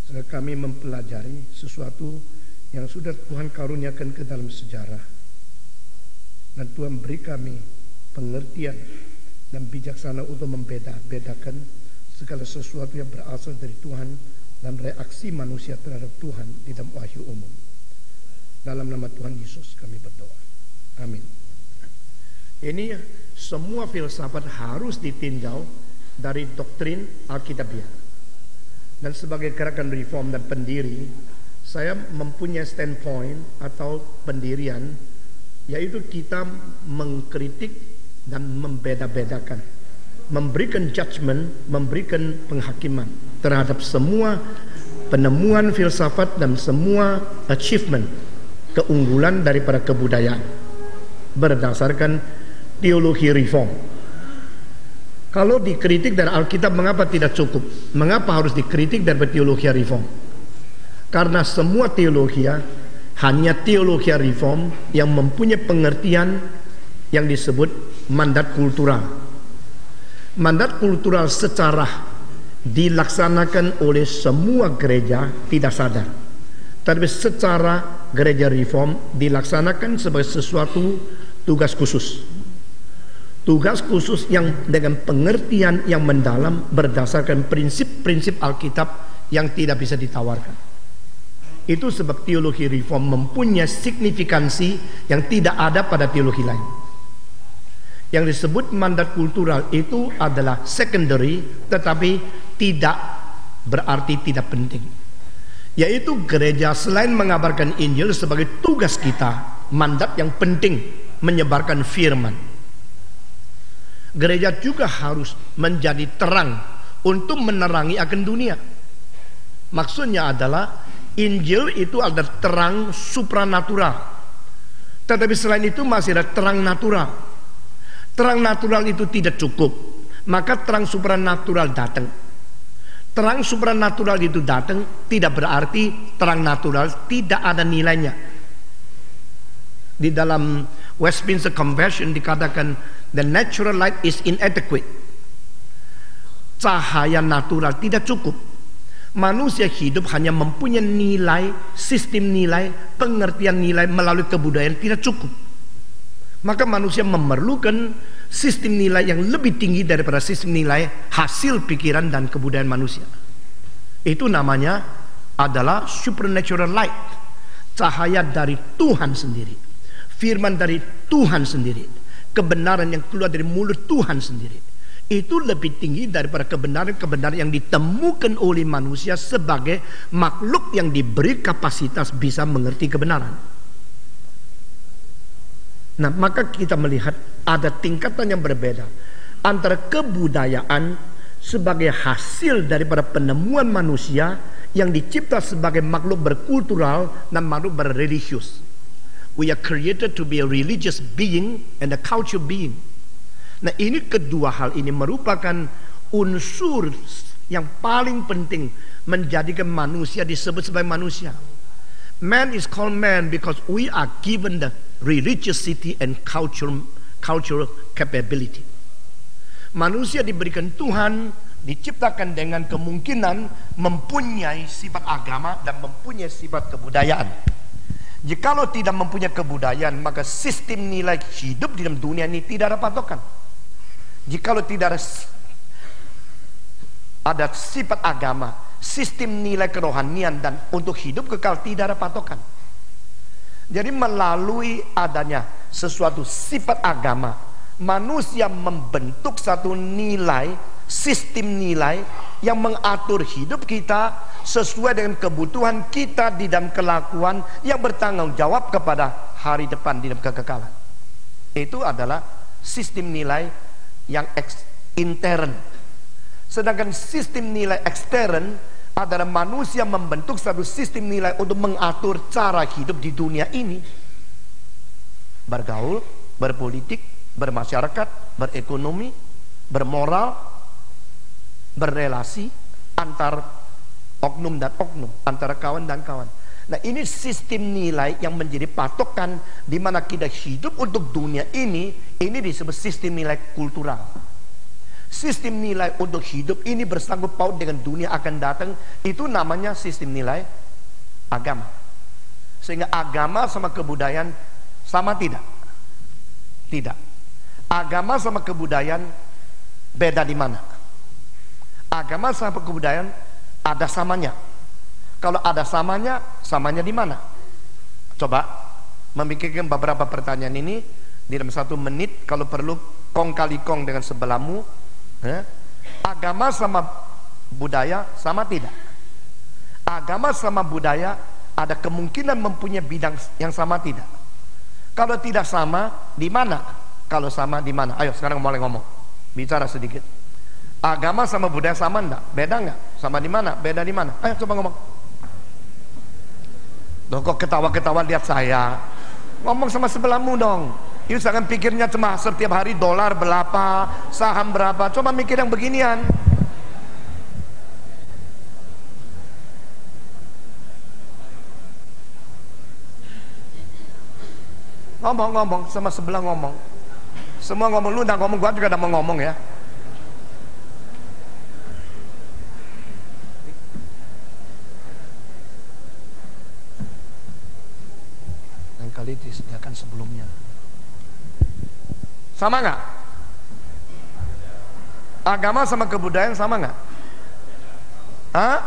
Kami mempelajari sesuatu yang sudah Tuhan karuniakan ke dalam sejarah, dan Tuhan beri kami pengertian dan bijaksana untuk membedakan segala sesuatu yang berasal dari Tuhan dan reaksi manusia terhadap Tuhan di dalam wahyu umum. Dalam nama Tuhan Yesus kami berdoa. Amin. Ini semua filsafat harus ditinjau dari doktrin Alkitabiah. Dan sebagai gerakan reform dan pendiri, saya mempunyai standpoint atau pendirian, yaitu kita mengkritik dan membeda-bedakan, memberikan judgment, memberikan penghakiman terhadap semua penemuan filsafat dan semua achievement, keunggulan daripada kebudayaan berdasarkan teologi reform. Kalau dikritik dari Alkitab, mengapa tidak cukup? Mengapa harus dikritik dari teologi reform? Karena semua teologi hanya teologi reform yang mempunyai pengertian yang disebut mandat kultural. Mandat kultural secara dilaksanakan oleh semua gereja tidak sadar, tapi secara gereja reform dilaksanakan sebagai sesuatu tugas khusus. Tugas khusus yang dengan pengertian yang mendalam berdasarkan prinsip-prinsip Alkitab yang tidak bisa ditawarkan. Itu sebab teologi reform mempunyai signifikansi yang tidak ada pada teologi lain. Yang disebut mandat kultural itu adalah secondary, tetapi tidak berarti tidak penting. Yaitu gereja selain mengabarkan Injil sebagai tugas kita, mandat yang penting menyebarkan firman, gereja juga harus menjadi terang untuk menerangi akan dunia. Maksudnya adalah Injil itu adalah terang supranatural, tetapi selain itu masih ada terang natural. Terang natural itu tidak cukup, maka terang supranatural datang. Terang supranatural itu datang tidak berarti terang natural tidak ada nilainya. Di dalam Westminster Confession dikatakan the natural light is inadequate. Cahaya natural tidak cukup. Manusia hidup hanya mempunyai nilai, sistem nilai, pengertian nilai melalui kebudayaan tidak cukup. Maka manusia memerlukan sistem nilai yang lebih tinggi daripada sistem nilai hasil pikiran dan kebudayaan manusia. Itu namanya adalah supernatural light. Cahaya dari Tuhan sendiri, firman dari Tuhan sendiri, kebenaran yang keluar dari mulut Tuhan sendiri. Itu lebih tinggi daripada kebenaran-kebenaran yang ditemukan oleh manusia sebagai makhluk yang diberi kapasitas bisa mengerti kebenaran. Nah, maka kita melihat ada tingkatan yang berbeda antara kebudayaan sebagai hasil daripada penemuan manusia yang dicipta sebagai makhluk berkultural dan makhluk berreligius. We are created to be a religious being and a culture being. Nah, ini kedua hal ini merupakan unsur yang paling penting menjadikan manusia disebut sebagai manusia. Man is called man because we are given the religiosity and cultural capability. Manusia diberikan Tuhan, diciptakan dengan kemungkinan mempunyai sifat agama dan mempunyai sifat kebudayaan. Jikalau tidak mempunyai kebudayaan, maka sistem nilai hidup di dalam dunia ini tidak ada patokan. Jikalau tidak ada sifat agama, sistem nilai kerohanian dan untuk hidup kekal tidak ada patokan. Jadi melalui adanya sesuatu sifat agama, manusia membentuk satu nilai, sistem nilai yang mengatur hidup kita sesuai dengan kebutuhan kita di dalam kelakuan yang bertanggung jawab kepada hari depan di dalam kekekalan. Itu adalah sistem nilai yang intern. Sedangkan sistem nilai ekstern adalah manusia membentuk satu sistem nilai untuk mengatur cara hidup di dunia ini, bergaul, berpolitik, bermasyarakat, berekonomi, bermoral, berrelasi antar oknum dan oknum, antara kawan dan kawan. Nah, ini sistem nilai yang menjadi patokan di mana kita hidup untuk dunia ini disebut sistem nilai kultural. Sistem nilai untuk hidup ini bersangkut paut dengan dunia akan datang. Itu namanya sistem nilai agama. Sehingga agama sama kebudayaan sama tidak? Tidak. Agama sama kebudayaan beda di mana? Agama sama kebudayaan ada samanya. Kalau ada samanya, samanya di mana? Coba memikirkan beberapa pertanyaan ini di dalam 1 menit. Kalau perlu kong kali kong dengan sebelahmu. Agama sama budaya sama tidak? Agama sama budaya ada kemungkinan mempunyai bidang yang sama tidak? Kalau tidak sama, di mana? Kalau sama, di mana? Ayo sekarang mulai ngomong, bicara sedikit. Agama sama budaya sama enggak? Beda enggak? Sama di mana? Beda di mana? Ayo coba ngomong. Loh, kok ketawa-ketawa lihat saya? Ngomong sama sebelahmu dong. Yuk, jangan pikirnya cuma setiap hari dolar berapa, saham berapa. Coba mikir yang beginian. Ngomong sama sebelah ngomong. Semua ngomong, lu udah ngomong, gua juga udah mau ngomong ya. Lain kali disediakan sebelumnya. Sama nggak? Agama sama kebudayaan sama nggak? Hah?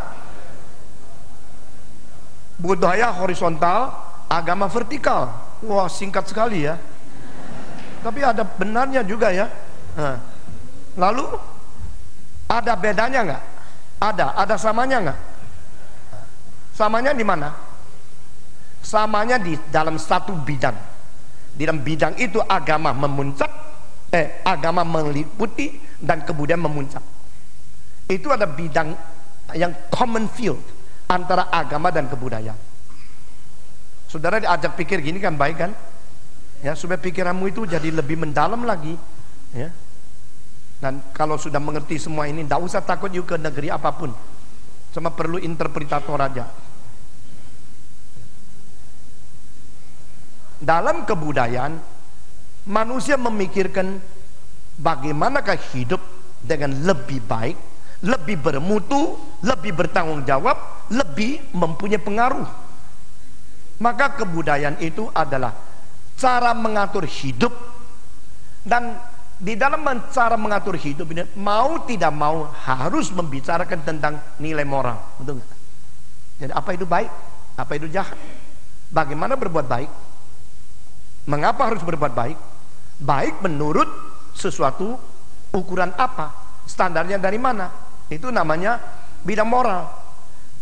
Budaya horizontal, agama vertikal. Wah, singkat sekali ya. Tapi ada benarnya juga ya. Lalu ada bedanya nggak? Ada samanya nggak? Samanya di mana? Samanya di dalam satu bidang. Di dalam bidang itu agama memuncak, agama meliputi dan kebudayaan memuncak. Itu ada bidang yang common field antara agama dan kebudayaan. Saudara diajak pikir gini kan baik kan? Ya, supaya pikiranmu itu jadi lebih mendalam lagi. Ya. Dan kalau sudah mengerti semua ini, tidak usah takut yuk ke negeri apapun. Cuma perlu interpretator aja. Dalam kebudayaan, manusia memikirkan bagaimanakah hidup dengan lebih baik, lebih bermutu, lebih bertanggung jawab, lebih mempunyai pengaruh. Maka kebudayaan itu adalah cara mengatur hidup. Dan di dalam cara mengatur hidup ini, mau tidak mau harus membicarakan tentang nilai moral. Betul nggak? Jadi apa itu baik, apa itu jahat, bagaimana berbuat baik, mengapa harus berbuat baik, baik menurut sesuatu ukuran apa, standarnya dari mana. Itu namanya bidang moral.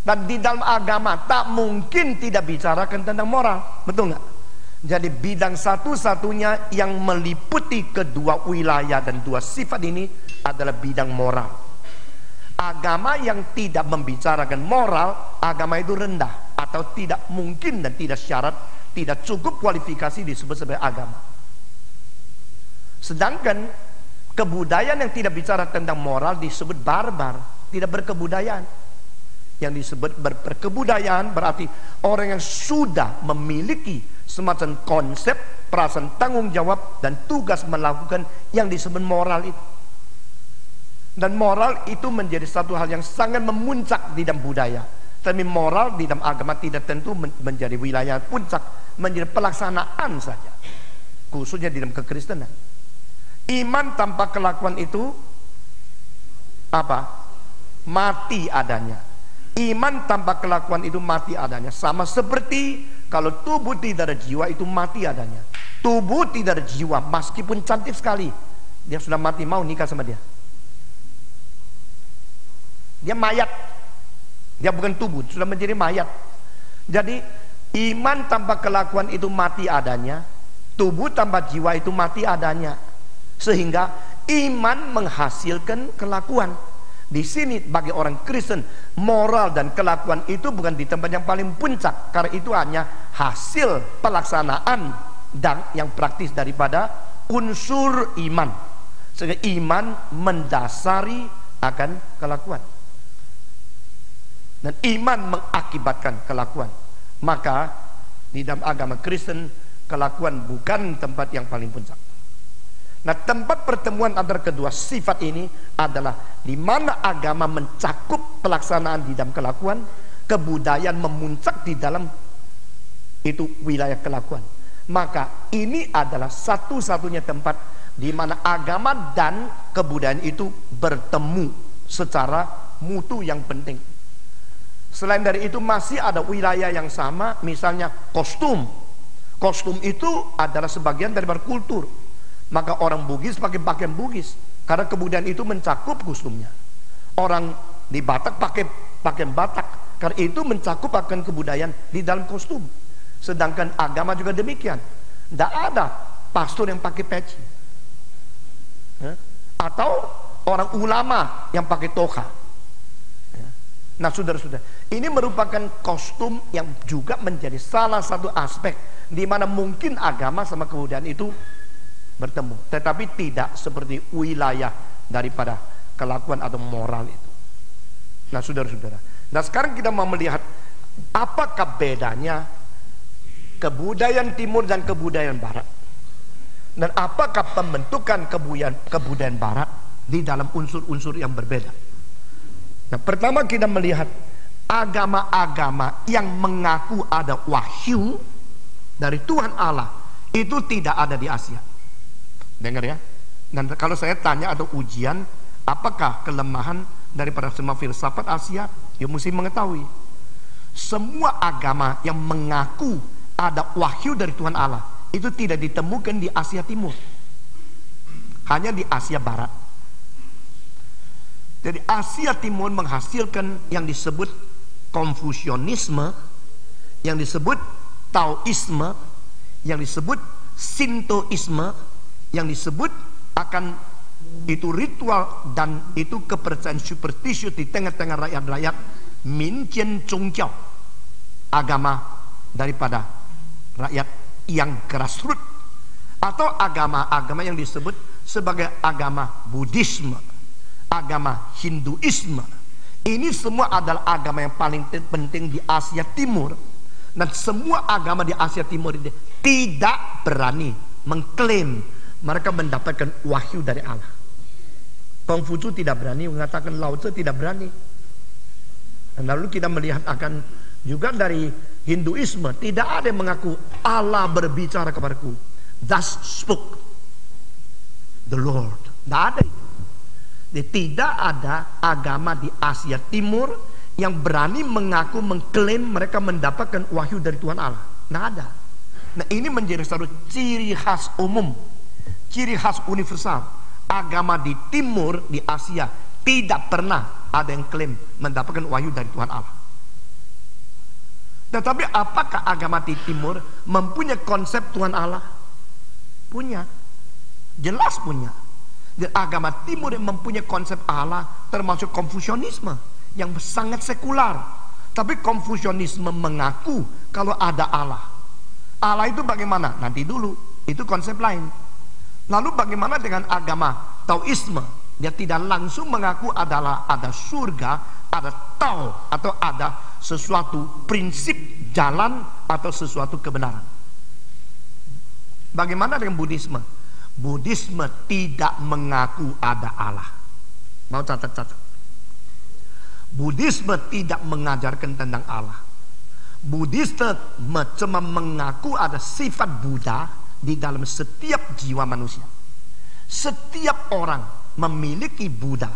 Dan di dalam agama tak mungkin tidak bicarakan tentang moral. Betul nggak? Jadi bidang satu-satunya yang meliputi kedua wilayah dan dua sifat ini adalah bidang moral. Agama yang tidak membicarakan moral, agama itu rendah atau tidak mungkin dan tidak syarat, tidak cukup kualifikasi disebut sebagai agama. Sedangkan kebudayaan yang tidak bicara tentang moral disebut barbar, tidak berkebudayaan. Yang disebut berkebudayaan berarti orang yang sudah memiliki semacam konsep, perasaan tanggung jawab dan tugas melakukan yang disebut moral itu. Dan moral itu menjadi satu hal yang sangat memuncak di dalam budaya. Tapi moral di dalam agama tidak tentu menjadi wilayah puncak, menjadi pelaksanaan saja, khususnya di dalam kekristenan. Iman tanpa kelakuan itu apa? Mati adanya. Iman tanpa kelakuan itu mati adanya. Sama seperti kalau tubuh tidak ada jiwa itu mati adanya. Tubuh tidak ada jiwa meskipun cantik sekali, dia sudah mati. Mau nikah sama dia? Dia mayat. Dia bukan tubuh, sudah menjadi mayat. Jadi iman tanpa kelakuan itu mati adanya, tubuh tanpa jiwa itu mati adanya. Sehingga iman menghasilkan kelakuan. Di sini bagi orang Kristen, moral dan kelakuan itu bukan di tempat yang paling puncak, karena itu hanya hasil pelaksanaan dan yang praktis daripada unsur iman. Sehingga iman mendasari akan kelakuan. Dan iman mengakibatkan kelakuan. Maka di dalam agama Kristen, kelakuan bukan tempat yang paling puncak. Nah, tempat pertemuan antara kedua sifat ini adalah di mana agama mencakup pelaksanaan di dalam kelakuan, kebudayaan memuncak di dalam itu wilayah kelakuan. Maka ini adalah satu-satunya tempat di mana agama dan kebudayaan itu bertemu secara mutu yang penting. Selain dari itu masih ada wilayah yang sama, misalnya kostum. Kostum itu adalah sebagian dari kultur. Maka orang Bugis pakai pakaian Bugis karena kebudayaan itu mencakup kostumnya. Orang di Batak pakai pakaian Batak karena itu mencakup akan kebudayaan di dalam kostum. Sedangkan agama juga demikian. Tidak ada pastor yang pakai peci, atau orang ulama yang pakai toga. Nah, saudara-saudara, ini merupakan kostum yang juga menjadi salah satu aspek di mana mungkin agama sama kebudayaan itu bertemu, tetapi tidak seperti wilayah daripada kelakuan atau moral itu. Nah, saudara-saudara, nah sekarang kita mau melihat apakah bedanya kebudayaan timur dan kebudayaan barat, dan apakah pembentukan kebudayaan barat di dalam unsur-unsur yang berbeda. Nah, pertama kita melihat agama-agama yang mengaku ada wahyu dari Tuhan Allah itu tidak ada di Asia. Dengar ya. Dan kalau saya tanya atau ujian, apakah kelemahan daripada semua filsafat Asia? Ya mesti mengetahui. Semua agama yang mengaku ada wahyu dari Tuhan Allah itu tidak ditemukan di Asia Timur, hanya di Asia Barat. Jadi Asia Timur menghasilkan yang disebut Konfusianisme, yang disebut Taoisme, yang disebut Sintoisme, yang disebut akan itu ritual dan itu kepercayaan superstisius di tengah-tengah rakyat-rakyat, Minjian Zhongjiao, agama daripada rakyat yang grassroots, atau agama-agama yang disebut sebagai agama Buddhisme, agama Hinduisme. Ini semua adalah agama yang paling penting di Asia Timur, dan semua agama di Asia Timur ini tidak berani mengklaim mereka mendapatkan wahyu dari Allah. Kongfucu tidak berani mengatakan, Lao Tzu tidak berani. Dan lalu kita melihat akan juga dari Hinduisme, tidak ada yang mengaku Allah berbicara kepadaku, thus spoke the Lord. Tidak ada itu. Jadi, tidak ada agama di Asia Timur yang berani mengaku mengklaim mereka mendapatkan wahyu dari Tuhan Allah. Tidak ada. Nah, ini menjadi satu ciri khas umum, ciri khas universal. Agama di Timur, di Asia, tidak pernah ada yang klaim mendapatkan wahyu dari Tuhan Allah. Tetapi apakah agama di Timur mempunyai konsep Tuhan Allah? Punya, jelas punya. Dan agama Timur yang mempunyai konsep Allah termasuk Konfusianisme yang sangat sekular. Tapi Konfusianisme mengaku kalau ada Allah. Allah itu bagaimana? Nanti dulu, itu konsep lain. Lalu bagaimana dengan agama Taoisme? Dia tidak langsung mengaku adalah ada surga, ada Tao, atau ada sesuatu prinsip jalan atau sesuatu kebenaran. Bagaimana dengan Buddhisme? Buddhisme tidak mengaku ada Allah. Mau catat-catat. Buddhisme tidak mengajarkan tentang Allah. Buddhisme cuma mengaku ada sifat Buddha di dalam setiap jiwa manusia. Setiap orang memiliki Buddha,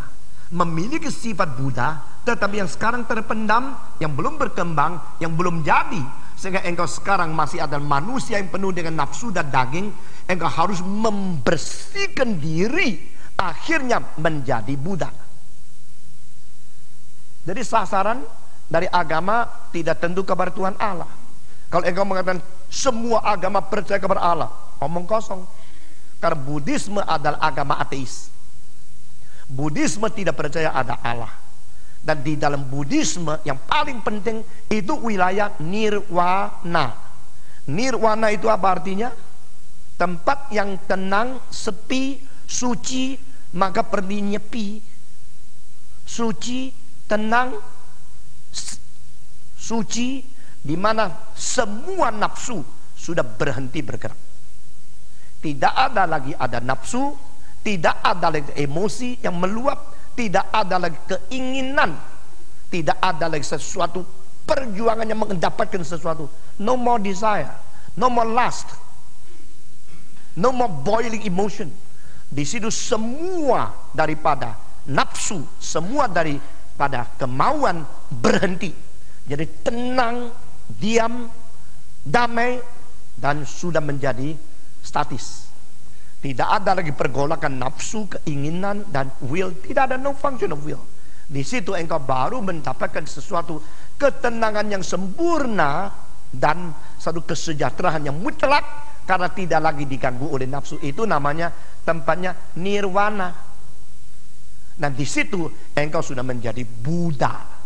memiliki sifat Buddha, tetapi yang sekarang terpendam, yang belum berkembang, yang belum jadi, sehingga engkau sekarang masih ada manusia yang penuh dengan nafsu dan daging. Engkau harus membersihkan diri, akhirnya menjadi Buddha. Jadi sasaran dari agama tidak tentu kepada Tuhan Allah. Kalau engkau mengatakan semua agama percaya kepada Allah, omong kosong. Karena Buddhisme adalah agama ateis. Buddhisme tidak percaya ada Allah. Dan di dalam Buddhisme yang paling penting itu wilayah nirwana. Nirwana itu apa artinya? Tempat yang tenang, sepi, suci, maka pergi nyepi. Suci, tenang, suci, di mana semua nafsu sudah berhenti bergerak. Tidak ada lagi ada nafsu, tidak ada lagi emosi yang meluap, tidak ada lagi keinginan, tidak ada lagi sesuatu perjuangan yang mendapatkan sesuatu. No more desire, no more lust, no more boiling emotion. Di situ semua daripada nafsu, semua daripada kemauan berhenti. Jadi tenang, diam, damai, dan sudah menjadi statis. Tidak ada lagi pergolakan nafsu, keinginan, dan will. Tidak ada, no function of will. Di situ engkau baru mendapatkan sesuatu ketenangan yang sempurna dan satu kesejahteraan yang mutlak, karena tidak lagi diganggu oleh nafsu. Itu namanya tempatnya nirwana. Dan di situ engkau sudah menjadi Buddha.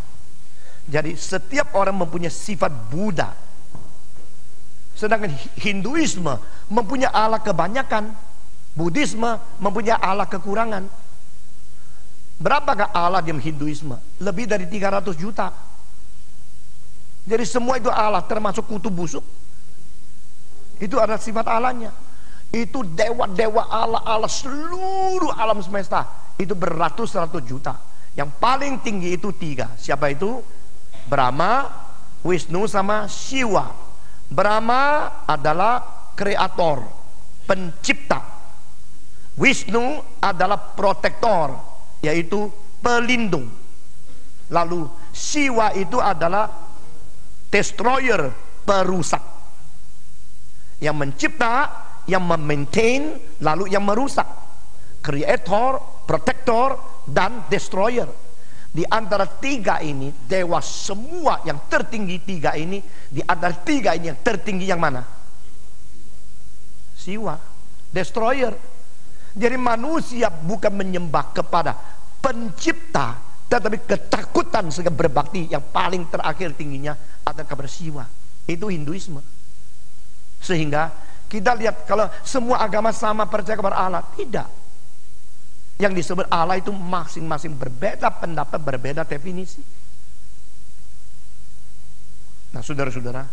Jadi setiap orang mempunyai sifat Buddha. Sedangkan Hinduisme mempunyai Allah kebanyakan, Buddhisme mempunyai Allah kekurangan. Berapakah Allah di Hinduisme? Lebih dari 300 juta. Jadi semua itu Allah, termasuk kutu busuk. Itu adalah sifat Allahnya. Itu dewa-dewa Allah seluruh alam semesta. Itu beratus-ratus juta. Yang paling tinggi itu 3. Siapa itu? Brahma, Wisnu, sama Shiva. Brahma adalah kreator, pencipta. Wisnu adalah protektor, yaitu pelindung. Lalu Shiva itu adalah destroyer, perusak. Yang mencipta, yang memaintain, lalu yang merusak. Creator, protector, dan destroyer. Di antara 3 ini, dewa semua yang tertinggi 3 ini, di antara 3 ini yang tertinggi yang mana? Shiva, destroyer. Jadi manusia bukan menyembah kepada pencipta, tetapi ketakutan sehingga berbakti yang paling terakhir tingginya adalah kepada Shiva. Itu Hinduisme. Sehingga kita lihat kalau semua agama sama percaya kepada Allah, tidak. Yang disebut Allah itu masing-masing berbeda pendapat, berbeda definisi. Nah, saudara-saudara,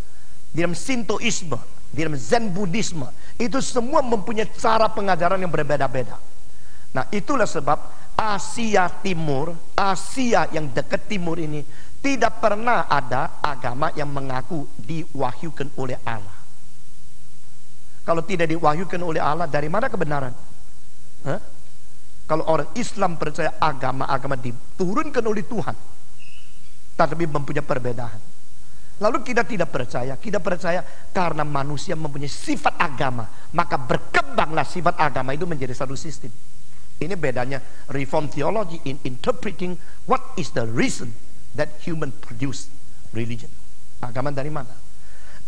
di dalam Sintoisme, di dalam Zen Buddhisme, itu semua mempunyai cara pengajaran yang berbeda-beda. Nah, itulah sebab Asia Timur, Asia yang dekat timur ini, tidak pernah ada agama yang mengaku diwahyukan oleh Allah. Kalau tidak diwahyukan oleh Allah, dari mana kebenaran? Kalau orang Islam percaya agama-agama diturunkan oleh Tuhan, tetapi mempunyai perbedaan. Lalu kita tidak percaya karena manusia mempunyai sifat agama, maka berkembanglah sifat agama itu menjadi satu sistem. Ini bedanya Reform Theology in interpreting what is the reason that human produce religion. Agama dari mana?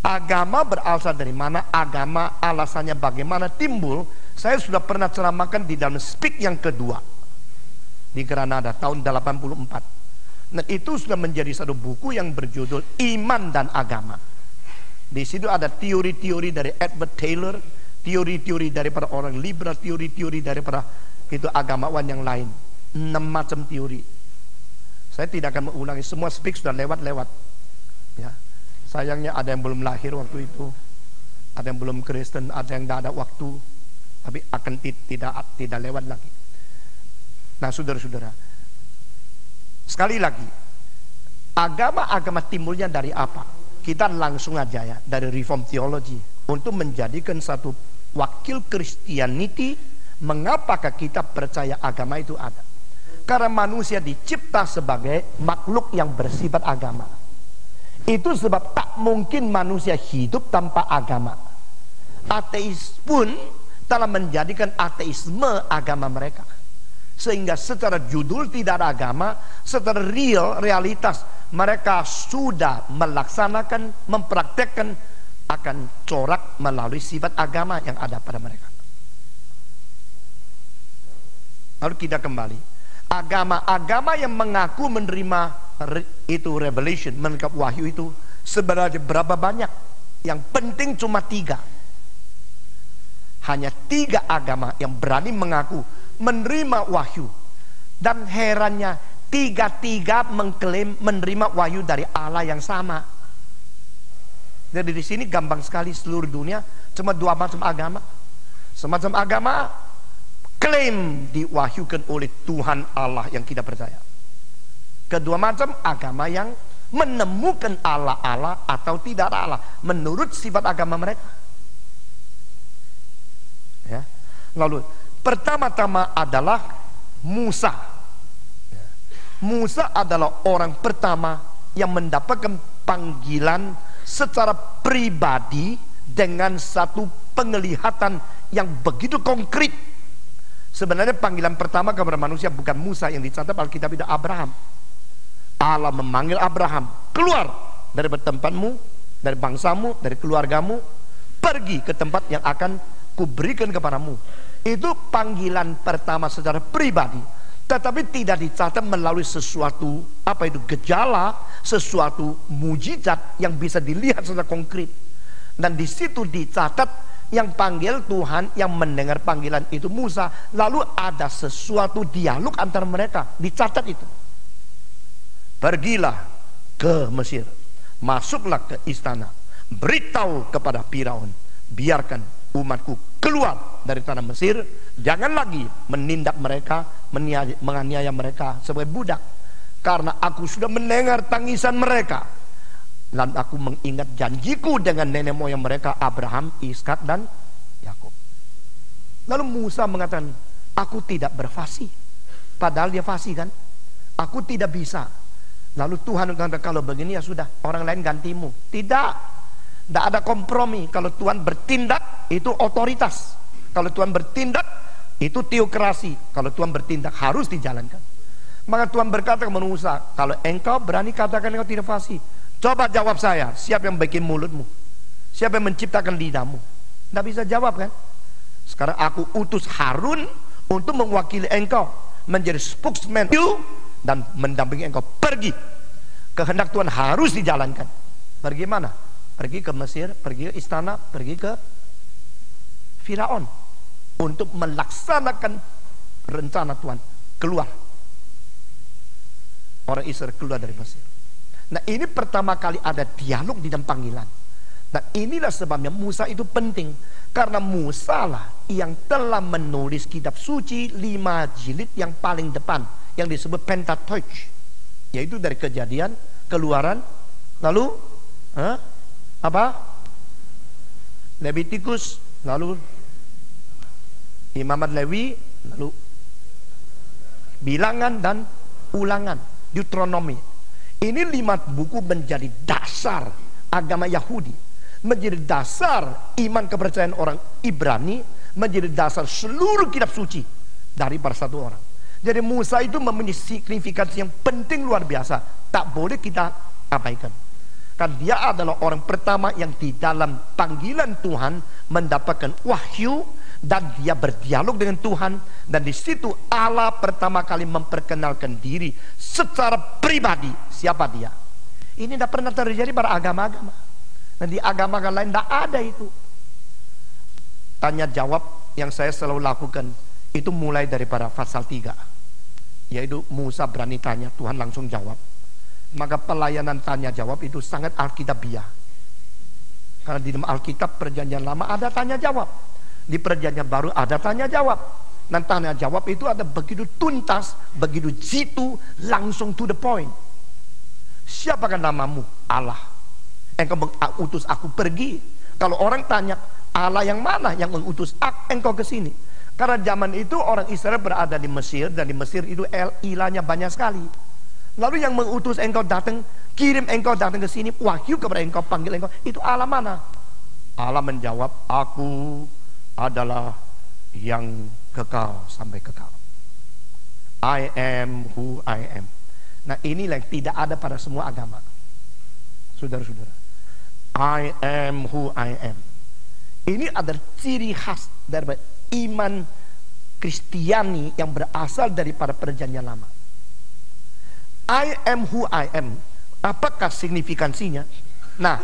Agama berasal dari mana? Agama alasannya bagaimana timbul? Saya sudah pernah ceramahkan di dalam Speak yang kedua di Granada tahun 84. Dan itu sudah menjadi satu buku yang berjudul Iman dan Agama. Di situ ada teori-teori dari Edward Taylor, teori-teori daripada orang liberal, teori-teori daripada itu agamawan yang lain. 6 macam teori. Saya tidak akan mengulangi, semua Speak sudah lewat-lewat. Ya. Sayangnya ada yang belum lahir waktu itu, ada yang belum Kristen, ada yang tidak ada waktu. Tapi akan tidak lewat lagi. Nah, saudara-saudara, sekali lagi, agama-agama timbulnya dari apa? Kita langsung aja ya, dari Reform Theology, untuk menjadikan satu wakil Christianity. Mengapakah kita percaya agama itu ada? Karena manusia dicipta sebagai makhluk yang bersifat agama. Itu sebab tak mungkin manusia hidup tanpa agama. Ateis pun telah menjadikan ateisme agama mereka. Sehingga secara judul tidak ada agama, secara realitas mereka sudah melaksanakan, mempraktekkan akan corak melalui sifat agama yang ada pada mereka. Lalu kita kembali, agama-agama yang mengaku menerima itu revelation, menangkap wahyu itu sebenarnya berapa banyak? Yang penting cuma 3. Hanya 3 agama yang berani mengaku menerima wahyu. Dan herannya, 3 mengklaim menerima wahyu dari Allah yang sama. Jadi di sini gampang sekali, seluruh dunia cuma 2 macam agama. Semacam agama klaim diwahyukan oleh Tuhan Allah yang kita percaya. Kedua macam agama yang menemukan Allah atau tidak ada Allah menurut sifat agama mereka. Ya. Lalu pertama-tama adalah Musa. Musa adalah orang pertama yang mendapatkan panggilan secara pribadi dengan satu penglihatan yang begitu konkret. Sebenarnya panggilan pertama kepada manusia bukan Musa yang dicatat Alkitab, itu Abraham. Allah memanggil Abraham, keluar dari tempatmu, dari bangsamu, dari keluargamu, pergi ke tempat yang akan kuberikan kepadamu. Itu panggilan pertama secara pribadi, tetapi tidak dicatat melalui sesuatu gejala, sesuatu mujizat yang bisa dilihat secara konkret. Dan di situ dicatat yang panggil Tuhan, yang mendengar panggilan itu Musa. Lalu ada sesuatu dialog antara mereka, dicatat itu. Pergilah ke Mesir, masuklah ke istana, beritahu kepada Firaun, biarkan umatku keluar dari tanah Mesir, jangan lagi menindak mereka, menganiaya mereka sebagai budak, karena aku sudah mendengar tangisan mereka, dan aku mengingat janjiku dengan nenek moyang mereka, Abraham, Ishak, dan Yakub. Lalu Musa mengatakan, aku tidak berfasih. Padahal dia fasih kan? Aku tidak bisa. Lalu Tuhan mengatakan, kalau begini ya sudah, orang lain gantimu. Tidak ada kompromi. Kalau Tuhan bertindak, itu otoritas. Kalau Tuhan bertindak, itu teokrasi. Kalau Tuhan bertindak, harus dijalankan. Maka Tuhan berkata kepada Musa, kalau engkau berani katakan engkau tidak fasih, coba jawab saya, siapa yang bikin mulutmu? Siapa yang menciptakan lidahmu? Tidak bisa jawab kan? Sekarang aku utus Harun untuk mewakili engkau, menjadi spokesman you, dan mendampingi engkau pergi. Kehendak Tuhan harus dijalankan. Pergi mana? Pergi ke Mesir, pergi ke istana, pergi ke Firaun untuk melaksanakan rencana Tuhan. Keluar orang Israel, keluar dari Mesir. Nah, ini pertama kali ada dialog di dalam panggilan. Nah, inilah sebabnya Musa itu penting, karena Musa lah yang telah menulis kitab suci 5 jilid yang paling depan, yang disebut Pentateuch, yaitu dari Kejadian, Keluaran, lalu Leviticus, lalu Imamat Lewi, lalu Bilangan dan Ulangan, Deuteronomi. Ini 5 buku menjadi dasar agama Yahudi, menjadi dasar iman kepercayaan orang Ibrani, menjadi dasar seluruh kitab suci dari satu orang. Jadi Musa itu mempunyai signifikansi yang penting luar biasa, tak boleh kita abaikan. Kan dia adalah orang pertama yang di dalam panggilan Tuhan mendapatkan wahyu, dan dia berdialog dengan Tuhan, dan di situ Allah pertama kali memperkenalkan diri secara pribadi. Siapa dia? Ini tidak pernah terjadi pada agama-agama, dan di agama-agama lain tidak ada itu. Tanya jawab yang saya selalu lakukan itu mulai daripada pasal 3, yaitu Musa berani tanya, Tuhan langsung jawab. Maka pelayanan tanya jawab itu sangat alkitabiah, karena di dalam Alkitab Perjanjian Lama ada tanya jawab, di Perjanjian Baru ada tanya jawab. Dan tanya jawab itu ada begitu tuntas, begitu jitu, langsung to the point. Siapakah namamu? Allah. Engkau mengutus aku pergi. Kalau orang tanya, Allah yang mana yang mengutus engkau ke sini? Karena zaman itu orang Israel berada di Mesir, dan di Mesir itu ilahnya banyak sekali. Lalu yang mengutus engkau datang, kirim engkau datang ke sini, wahyu kepada engkau, panggil engkau, itu Allah mana? Allah menjawab, aku adalah yang kekal sampai kekal. I am who I am. Nah, inilah yang tidak ada pada semua agama, saudara-saudara. I am who I am. Ini adalah ciri khas dari iman Kristiani yang berasal daripada Perjanjian Lama. I am who I am. Apakah signifikansinya? Nah,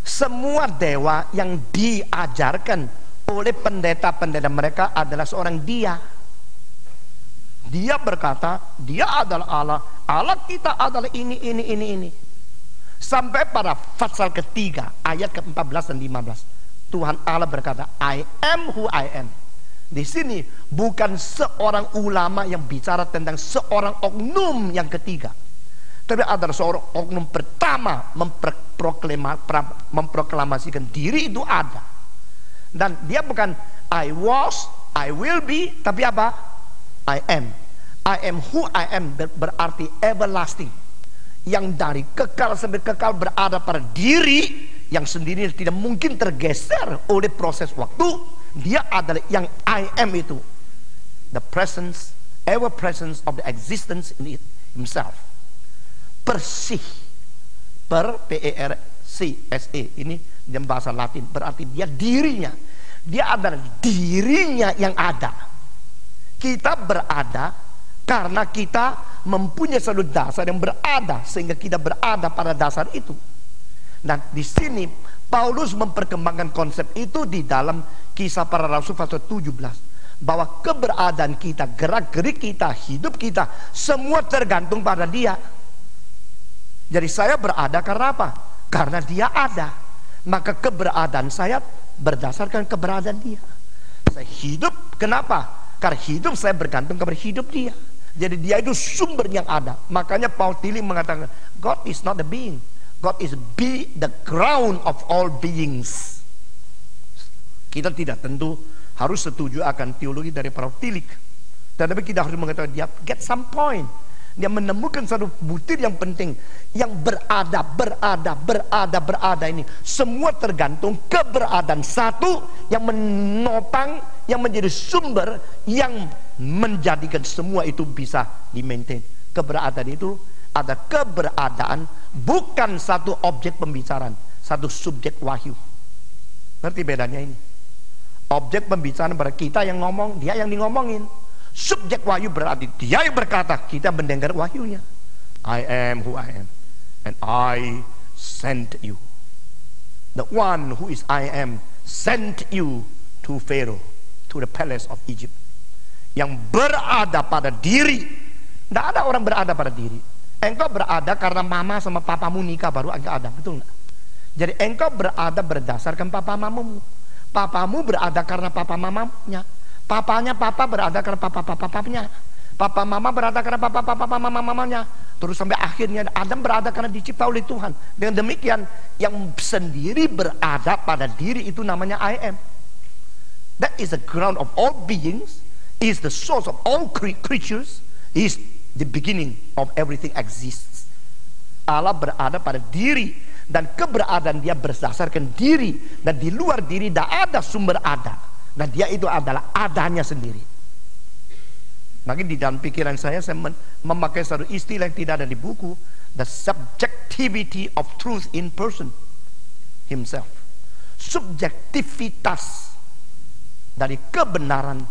semua dewa yang diajarkan oleh pendeta-pendeta mereka adalah seorang dia. Dia berkata, dia adalah Allah. Allah kita adalah ini. Sampai pada pasal ketiga, ayat ke-14 dan 15. Tuhan Allah berkata, I am who I am. Di sini bukan seorang ulama yang bicara tentang seorang oknum yang ketiga, tapi adalah seorang oknum pertama memproklamasikan diri itu ada. Dan dia bukan I was, I will be, tapi apa? I am. I am who I am berarti everlasting, yang dari kekal sampai kekal berada pada diri yang sendiri tidak mungkin tergeser oleh proses waktu. Dia adalah yang I am itu, the presence, ever presence of the existence in it himself. Persih, P-E-R-C-S-E, ini dalam bahasa Latin berarti dia dirinya. Dia adalah dirinya yang ada. Kita berada karena kita mempunyai satu dasar yang berada, sehingga kita berada pada dasar itu. Dan di sini Paulus memperkembangkan konsep itu di dalam Kisah Para Rasul pasal 17, bahwa keberadaan kita, gerak-gerik kita, hidup kita, semua tergantung pada dia. Jadi saya berada karena apa? Karena dia ada. Maka keberadaan saya berdasarkan keberadaan dia. Saya hidup, kenapa? Karena hidup saya bergantung kepada hidup dia. Jadi dia itu sumber yang ada. Makanya Paul Tillich mengatakan, God is not the being, God is the ground of all beings. Kita tidak tentu harus setuju akan teologi dari Paul Tillich, tetapi kita harus mengetahui dia get some point. Dia menemukan satu butir yang penting, yang berada ini semua tergantung keberadaan satu yang menopang, yang menjadi sumber, yang menjadikan semua itu bisa di-maintain. Keberadaan itu ada keberadaan, bukan satu objek pembicaraan, satu subjek wahyu. Ngerti bedanya ini? Objek pembicaraan pada kita yang ngomong, dia yang di ngomongin. Subjek wahyu berarti dia yang berkata, kita mendengar wahyunya. I am who I am, and I sent you. The one who is I am sent you to Pharaoh, to the palace of Egypt. Yang berada pada diri. Tidak ada orang berada pada diri. Engkau berada karena mama sama papamu nikah baru engkau ada, betul nggak? Jadi engkau berada berdasarkan papa mamamu. Papamu berada karena papa mamanya. Papanya papa berada karena papanya. Papa mama berada karena papa mamanya. Terus sampai akhirnya Adam berada karena dicipta oleh Tuhan. Dengan demikian yang sendiri berada pada diri itu namanya I am. That is the ground of all beings, is the source of all creatures, is the beginning of everything exists. Allah berada pada diri, dan keberadaan dia berdasarkan diri, dan di luar diri tidak ada sumber ada, dan dia itu adalah adanya sendiri. Maka di dalam pikiran saya memakai satu istilah yang tidak ada di buku, the subjectivity of truth in person himself. Subjektivitas dari kebenaran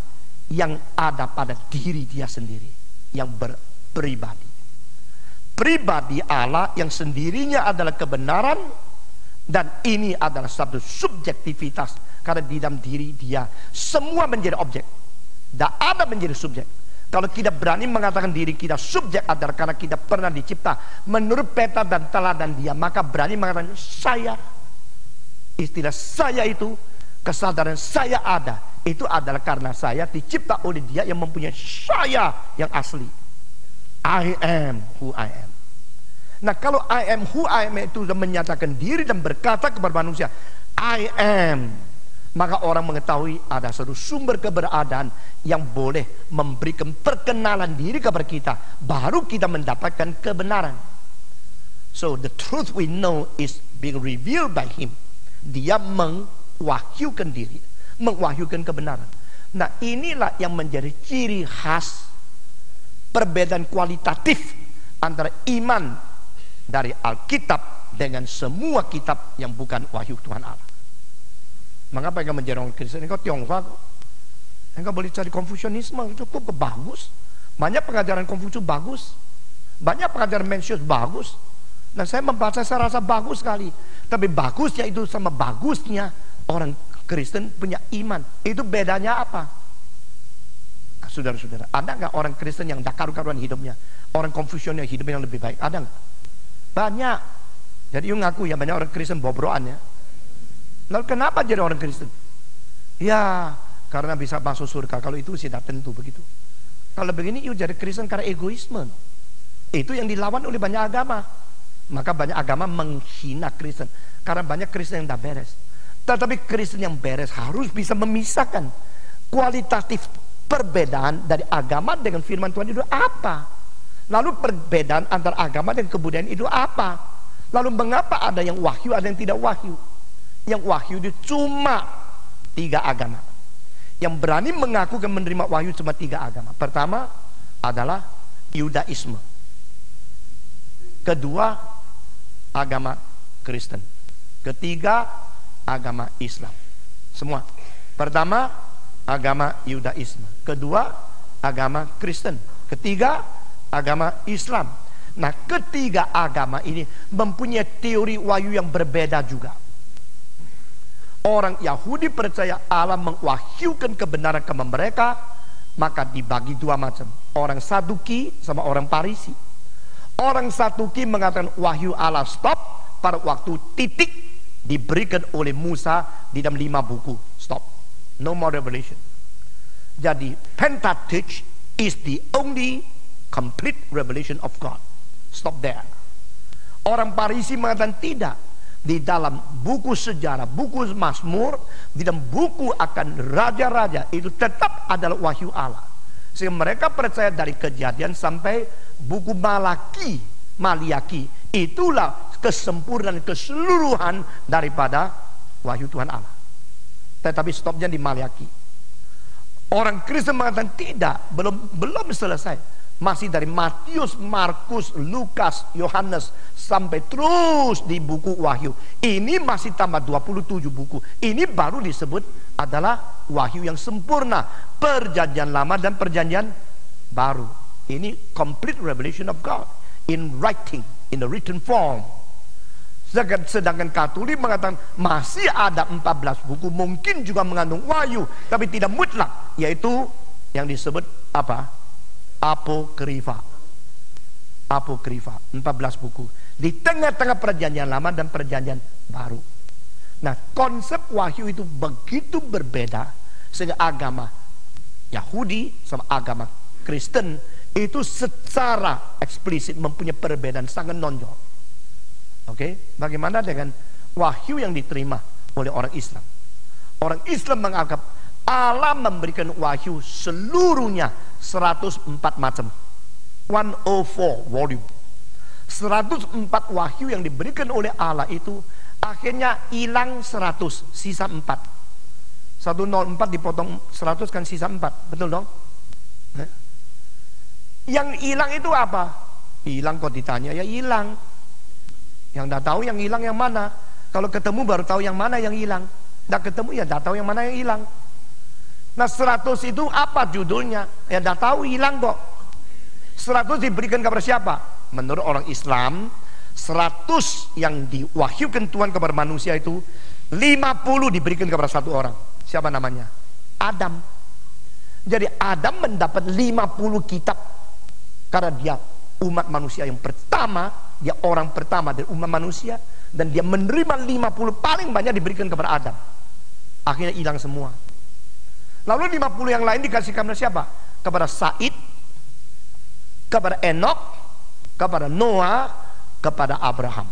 yang ada pada diri dia sendiri, yang berpribadi. Pribadi Allah yang sendirinya adalah kebenaran, dan ini adalah satu subjektivitas, karena di dalam diri dia semua menjadi objek, tidak ada menjadi subjek. Kalau kita berani mengatakan diri kita subjek adalah karena kita pernah dicipta menurut peta dan teladan dia, maka berani mengatakan saya. Istilah saya itu, kesadaran saya ada, itu adalah karena saya dicipta oleh dia yang mempunyai saya yang asli. I am who I am. Nah, kalau I am who I am itu sudah menyatakan diri dan berkata kepada manusia I am, maka orang mengetahui ada satu sumber keberadaan yang boleh memberikan perkenalan diri kepada kita, baru kita mendapatkan kebenaran. So the truth we know is being revealed by him. Dia mengwahyukan diri, mengwahyukan kebenaran. Nah, inilah yang menjadi ciri khas perbedaan kualitatif antara iman dari Alkitab dengan semua kitab yang bukan wahyu Tuhan Allah. Mengapa engkau menjadi orang Kristen? Engkau Tionghoa, engkau boleh cari Konfusianisme, cukup bagus. Banyak pengajaran Konfusius bagus, banyak pengajaran Mencius bagus, dan saya membaca, saya rasa bagus sekali. Tapi bagusnya itu sama bagusnya orang Kristen punya iman, itu bedanya apa? Nah, saudara-saudara, ada nggak orang Kristen yang karu-karuan hidupnya, orang Konfusianis hidupnya yang lebih baik? Ada nggak? Banyak. Jadi ngaku ya banyak orang Kristen bobroan ya. Lalu kenapa jadi orang Kristen? Ya karena bisa masuk surga. Kalau itu tidak tentu begitu. Kalau begini, you jadi Kristen karena egoisme. Itu yang dilawan oleh banyak agama. Maka banyak agama menghina Kristen karena banyak Kristen yang tidak beres. Tetapi Kristen yang beres harus bisa memisahkan kualitatif perbedaan dari agama dengan firman Tuhan itu apa. Lalu perbedaan antara agama dan kebudayaan itu apa. Lalu mengapa ada yang wahyu, ada yang tidak wahyu. Yang wahyu itu cuma 3 agama. Yang berani mengaku dan menerima wahyu cuma 3 agama. Pertama adalah Yudaisme. Kedua, agama Kristen. Ketiga, agama Islam. Semua. Pertama, agama Yudaisme. Kedua, agama Kristen. Ketiga, agama Islam. Nah, ketiga agama ini mempunyai teori wahyu yang berbeda juga. Orang Yahudi percaya Allah mengwahyukan kebenaran kepada mereka, maka dibagi 2 macam. Orang Saduki sama orang Farisi. Orang Saduki mengatakan wahyu Allah stop pada waktu titik diberikan oleh Musa di dalam 5 buku. Stop. No more revelation. Jadi Pentateuch is the only complete revelation of God. Stop there. Orang Farisi mengatakan tidak. Di dalam buku sejarah, buku Mazmur, di dalam buku akan raja-raja itu tetap adalah wahyu Allah. Sehingga mereka percaya dari Kejadian sampai buku Maliaki, itulah kesempurnaan keseluruhan daripada wahyu Tuhan Allah. Tetapi stopnya di Maliaki. Orang Kristen mengatakan tidak, belum selesai. Masih dari Matius, Markus, Lukas, Yohanes sampai terus di buku Wahyu. Ini masih tambah 27 buku. Ini baru disebut adalah wahyu yang sempurna, Perjanjian Lama dan Perjanjian Baru. Ini complete revelation of God in writing, in the written form. Sedangkan Katolik mengatakan masih ada 14 buku, mungkin juga mengandung wahyu, tapi tidak mutlak, yaitu yang disebut apa? Apokrifa. 14 buku di tengah-tengah Perjanjian Lama dan Perjanjian Baru. Nah, konsep wahyu itu begitu berbeda sehingga agama Yahudi sama agama Kristen itu secara eksplisit mempunyai perbedaan sangat menonjol. Oke, bagaimana dengan wahyu yang diterima oleh orang Islam? Orang Islam menganggap Allah memberikan wahyu seluruhnya 104 macam. 104 volume. 104 wahyu yang diberikan oleh Allah itu akhirnya hilang 100, sisa 4. 104 dipotong 100 kan sisa 4, betul dong? Yang hilang itu apa? Hilang kok ditanya, ya hilang. Yang tidak tahu yang hilang yang mana. Kalau ketemu baru tahu yang mana yang hilang. Tidak ketemu ya tidak tahu yang mana yang hilang. Nah, 100 itu apa judulnya? Ya tidak tahu, hilang kok. 100 diberikan kepada siapa? Menurut orang Islam, 100 yang diwahyukan Tuhan kepada manusia itu 50 diberikan kepada satu orang. Siapa namanya? Adam. Jadi Adam mendapat 50 kitab karena dia umat manusia yang pertama, dia orang pertama dari umat manusia, dan dia menerima 50 paling banyak diberikan kepada Adam. Akhirnya hilang semua. Lalu 50 yang lain dikasih kepada siapa? Kepada Said, kepada Enok, kepada Noah, kepada Abraham.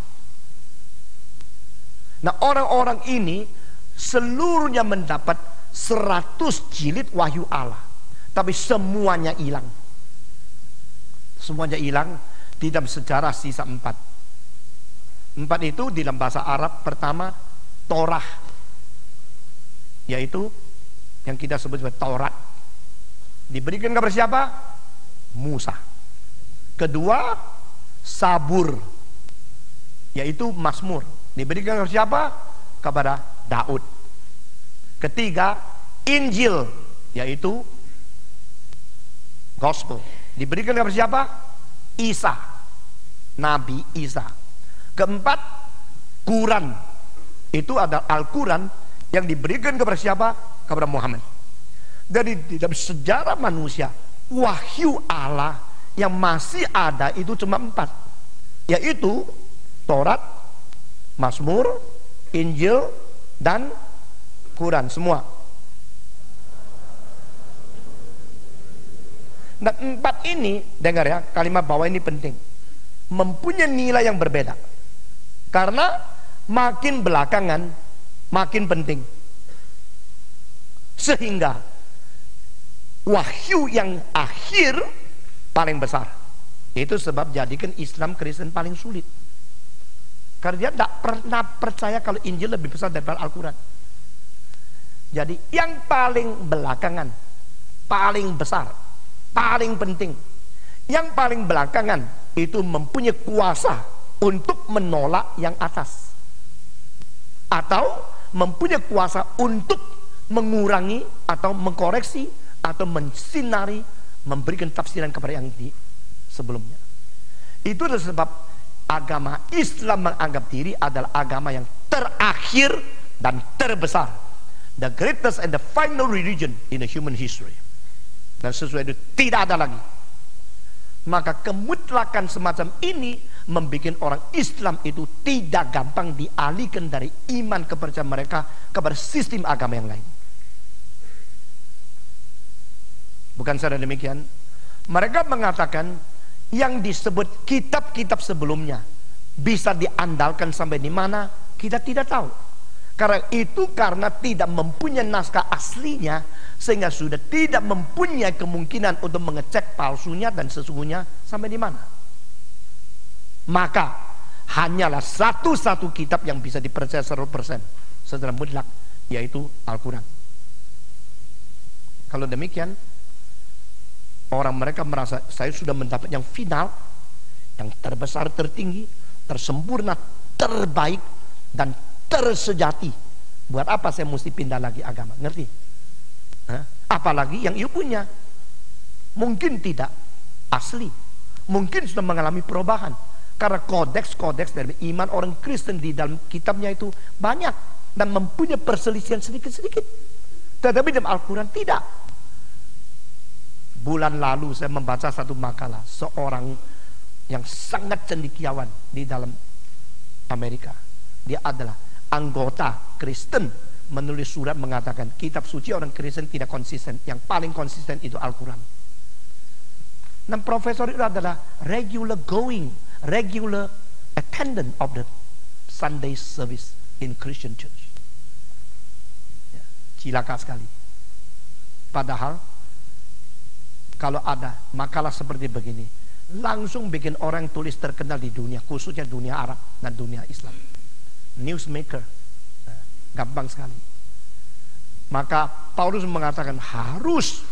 Nah, orang-orang ini seluruhnya mendapat 100 jilid wahyu Allah, tapi semuanya hilang. Semuanya hilang. Di dalam sejarah sisa 4. 4 itu di dalam bahasa Arab pertama Torah, yaitu yang kita sebut sebagai Taurat, diberikan kepada siapa? Musa. Kedua, Sabur, yaitu Mazmur, diberikan kepada siapa? Kepada Daud. Ketiga, Injil, yaitu Gospel, diberikan kepada siapa? Isa, Nabi Isa. Keempat, Quran, itu adalah Al-Quran yang diberikan kepada siapa? Kepada Muhammad. Dari dalam sejarah manusia, wahyu Allah yang masih ada itu cuma 4, yaitu Taurat, Mazmur, Injil, dan Quran. Semua Dan 4 ini, dengar ya, kalimat bawah ini penting, mempunyai nilai yang berbeda. Karena makin belakangan makin penting. Sehingga wahyu yang akhir paling besar. Itu sebab jadikan Islam Kristen paling sulit. Karena dia tidak pernah percaya kalau Injil lebih besar daripada Al-Quran. Jadi yang paling belakangan, paling besar, paling penting, yang paling belakangan itu mempunyai kuasa untuk menolak yang atas, atau mempunyai kuasa untuk mengurangi atau mengkoreksi atau mensinari, memberikan tafsiran kepada yang di sebelumnya. Itu adalah sebab agama Islam menganggap diri adalah agama yang terakhir dan terbesar, the greatest and the final religion in the human history. Dan sesuai itu tidak ada lagi. Maka kemutlakan semacam ini membuat orang Islam itu tidak gampang dialihkan dari iman kepercayaan mereka kepada sistem agama yang lain. Bukan saja demikian, mereka mengatakan yang disebut kitab-kitab sebelumnya bisa diandalkan sampai di mana kita tidak tahu. Karena tidak mempunyai naskah aslinya, sehingga sudah tidak mempunyai kemungkinan untuk mengecek palsunya dan sesungguhnya sampai di mana. Maka hanyalah satu-satu kitab yang bisa dipercaya 100% secara mutlak, yaitu Al-Quran. Kalau demikian, orang mereka merasa saya sudah mendapat yang final, yang terbesar, tertinggi, tersempurna, terbaik, dan tersejati. Buat apa saya mesti pindah lagi agama? Ngerti? Apalagi yang ia punya mungkin tidak asli, mungkin sudah mengalami perubahan. Karena kodeks-kodeks dari iman orang Kristen di dalam kitabnya itu banyak dan mempunyai perselisihan sedikit-sedikit. Tetapi dalam Al-Quran tidak. Bulan lalu saya membaca satu makalah seorang yang sangat cendekiawan di dalam Amerika. Dia adalah anggota Kristen, menulis surat mengatakan kitab suci orang Kristen tidak konsisten, yang paling konsisten itu Al-Quran. Dan profesor itu adalah regular attendant of the Sunday service in Christian church. Ya, cilaka sekali. Padahal kalau ada makalah seperti begini, langsung bikin orang tulis terkenal di dunia, khususnya dunia Arab dan dunia Islam. Newsmaker, gampang sekali. Maka Paulus mengatakan harus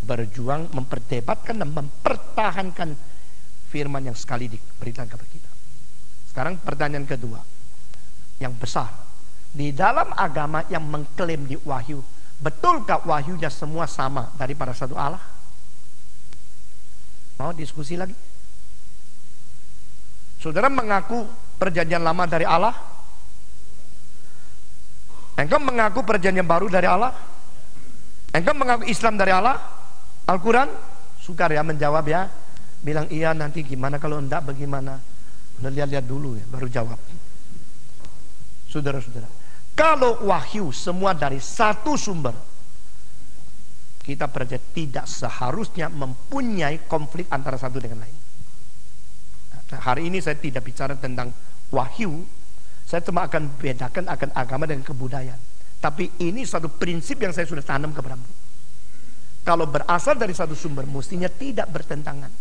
berjuang, memperdebatkan dan mempertahankan firman yang sekali diberitakan kepada kita. Sekarang pertanyaan kedua, yang besar, di dalam agama yang mengklaim di wahyu, betulkah wahyunya semua sama daripada satu Allah? Mau diskusi lagi? Saudara mengaku perjanjian lama dari Allah? Engkau mengaku perjanjian baru dari Allah? Engkau mengaku Islam dari Allah? Al-Quran? Sukar ya menjawab ya. Bilang iya, nanti gimana, kalau enggak bagaimana? Udah lihat-lihat dulu ya, baru jawab. Saudara-saudara, kalau wahyu semua dari satu sumber, kita percaya tidak seharusnya mempunyai konflik antara satu dengan lain. Nah, hari ini saya tidak bicara tentang wahyu, saya cuma akan bedakan akan agama dan kebudayaan. Tapi ini satu prinsip yang saya sudah tanam kepadamu. Kalau berasal dari satu sumber, mestinya tidak bertentangan.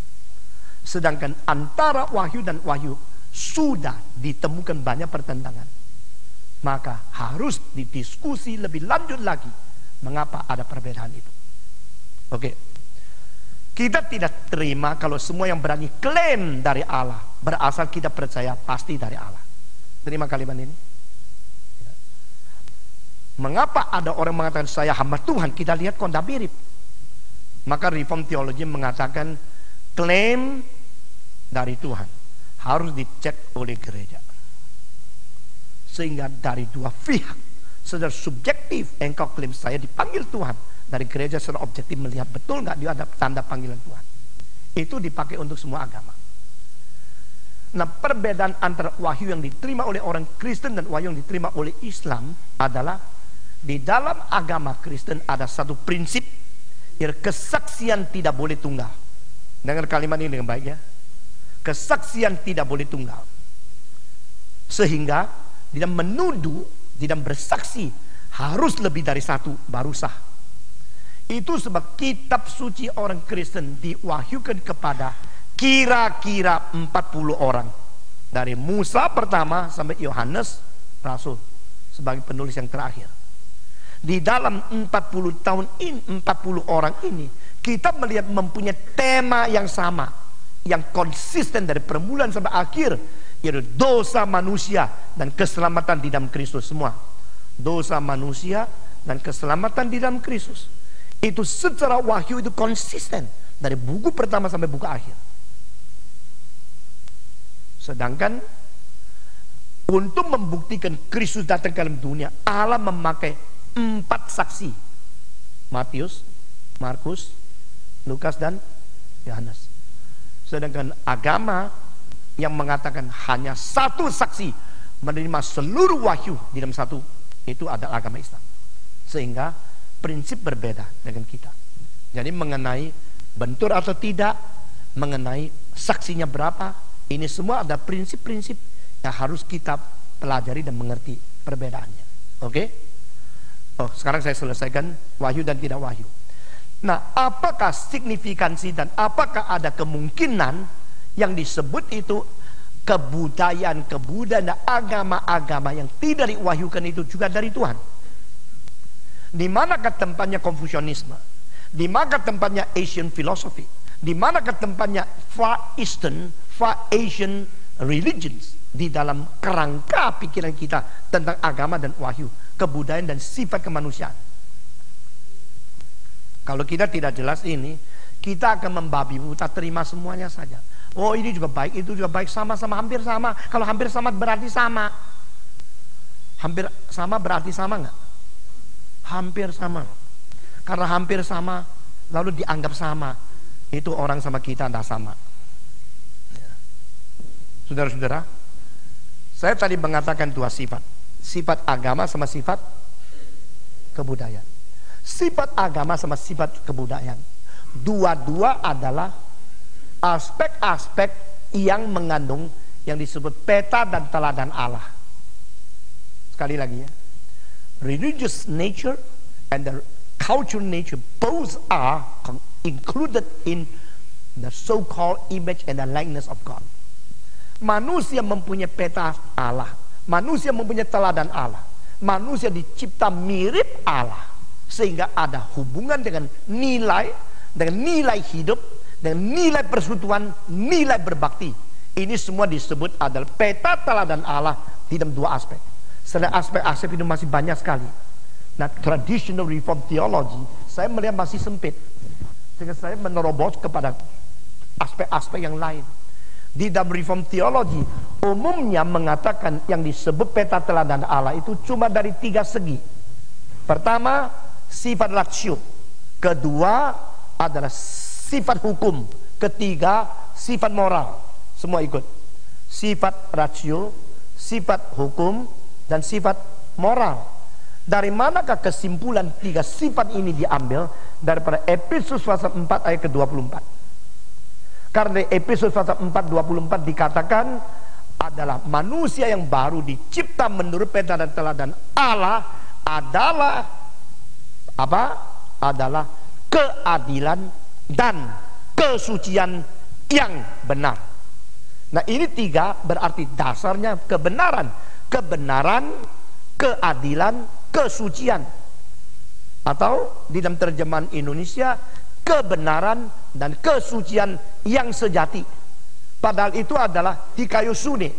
Sedangkan antara wahyu dan wahyu sudah ditemukan banyak pertentangan. Maka harus didiskusi lebih lanjut lagi mengapa ada perbedaan itu. Oke. Kita tidak terima kalau semua yang berani klaim dari Allah berasal kita percaya pasti dari Allah. Terima kalimat ini. Mengapa ada orang mengatakan saya hamba Tuhan? Kita lihat kok tidak mirip. Maka Reform Theology mengatakan klaim dari Tuhan harus dicek oleh gereja. Sehingga dari dua pihak, secara subjektif engkau klaim saya dipanggil Tuhan, dari gereja secara objektif melihat betul nggak dia ada tanda panggilan Tuhan. Itu dipakai untuk semua agama. Nah, perbedaan antara wahyu yang diterima oleh orang Kristen dan wahyu yang diterima oleh Islam adalah di dalam agama Kristen ada satu prinsip Kesaksian tidak boleh tunggal. Dengar kalimat ini dengan baik ya. Kesaksian tidak boleh tunggal. Sehingga tidak menuduh, tidak bersaksi harus lebih dari satu baru sah. Itu sebab kitab suci orang Kristen diwahyukan kepada kira-kira 40 orang. Dari Musa pertama sampai Yohanes Rasul sebagai penulis yang terakhir. Di dalam 40 tahun ini, 40 orang ini, kita melihat mempunyai tema yang sama, yang konsisten dari permulaan sampai akhir, yaitu dosa manusia dan keselamatan di dalam Kristus. Semua dosa manusia dan keselamatan di dalam Kristus. Itu secara wahyu itu konsisten dari buku pertama sampai buku akhir. Sedangkan untuk membuktikan Kristus datang ke dalam dunia, Allah memakai 4 saksi: Matius, Markus, Lukas, dan Yohanes. Sedangkan agama yang mengatakan hanya satu saksi menerima seluruh wahyu di dalam satu, itu adalah agama Islam. Sehingga prinsip berbeda dengan kita. Jadi mengenai bentur atau tidak, mengenai saksinya berapa, ini semua ada prinsip-prinsip yang harus kita pelajari dan mengerti perbedaannya. Oke? Oh, sekarang saya selesaikan wahyu dan tidak wahyu. Nah, apakah signifikansi dan apakah ada kemungkinan yang disebut itu kebudayaan dan agama-agama yang tidak diwahyukan itu juga dari Tuhan? Di manakah tempatnya Konfusianisme? Di manakah tempatnya Asian philosophy? Di manakah tempatnya Far Asian religions di dalam kerangka pikiran kita tentang agama dan wahyu, kebudayaan dan sifat kemanusiaan? Kalau kita tidak jelas ini, kita akan membabi buta terima semuanya saja. Oh, ini juga baik, itu juga baik, sama-sama, hampir sama. Kalau hampir sama berarti sama. Hampir sama berarti sama enggak? Hampir sama. Karena hampir sama lalu dianggap sama, itu orang sama kita tidak sama. Saudara-saudara, saya tadi mengatakan 2 sifat. Sifat agama sama sifat kebudayaan. Sifat agama sama sifat kebudayaan, dua-dua adalah aspek-aspek yang mengandung yang disebut peta dan teladan Allah. Sekali lagi ya, religious nature and the cultural nature both are included in the so-called image and the likeness of God. Manusia mempunyai peta Allah, manusia mempunyai teladan Allah, manusia dicipta mirip Allah, sehingga ada hubungan dengan nilai hidup, dengan nilai persekutuan, nilai berbakti. Ini semua disebut adalah peta teladan Allah di dalam 2 aspek. Sedang aspek-aspek itu masih banyak sekali. Nah, traditional reform theology saya melihat masih sempit, sehingga saya menerobos kepada aspek-aspek yang lain. Di dalam reform theology umumnya mengatakan yang disebut peta teladan Allah itu cuma dari 3 segi. Pertama, sifat ratio. Kedua adalah sifat hukum. Ketiga, sifat moral. Semua ikut. Sifat ratio, sifat hukum, dan sifat moral. Dari manakah kesimpulan 3 sifat ini diambil? Daripada Efesus pasal 4 ayat ke-24. Karena Efesus pasal 4:24 dikatakan adalah manusia yang baru dicipta menurut peta dan teladan Allah adalah apa? Adalah keadilan dan kesucian yang benar. Nah, ini 3 berarti dasarnya kebenaran, keadilan, kesucian. Atau di dalam terjemahan Indonesia, kebenaran dan kesucian yang sejati. Padahal itu adalah dikayosune.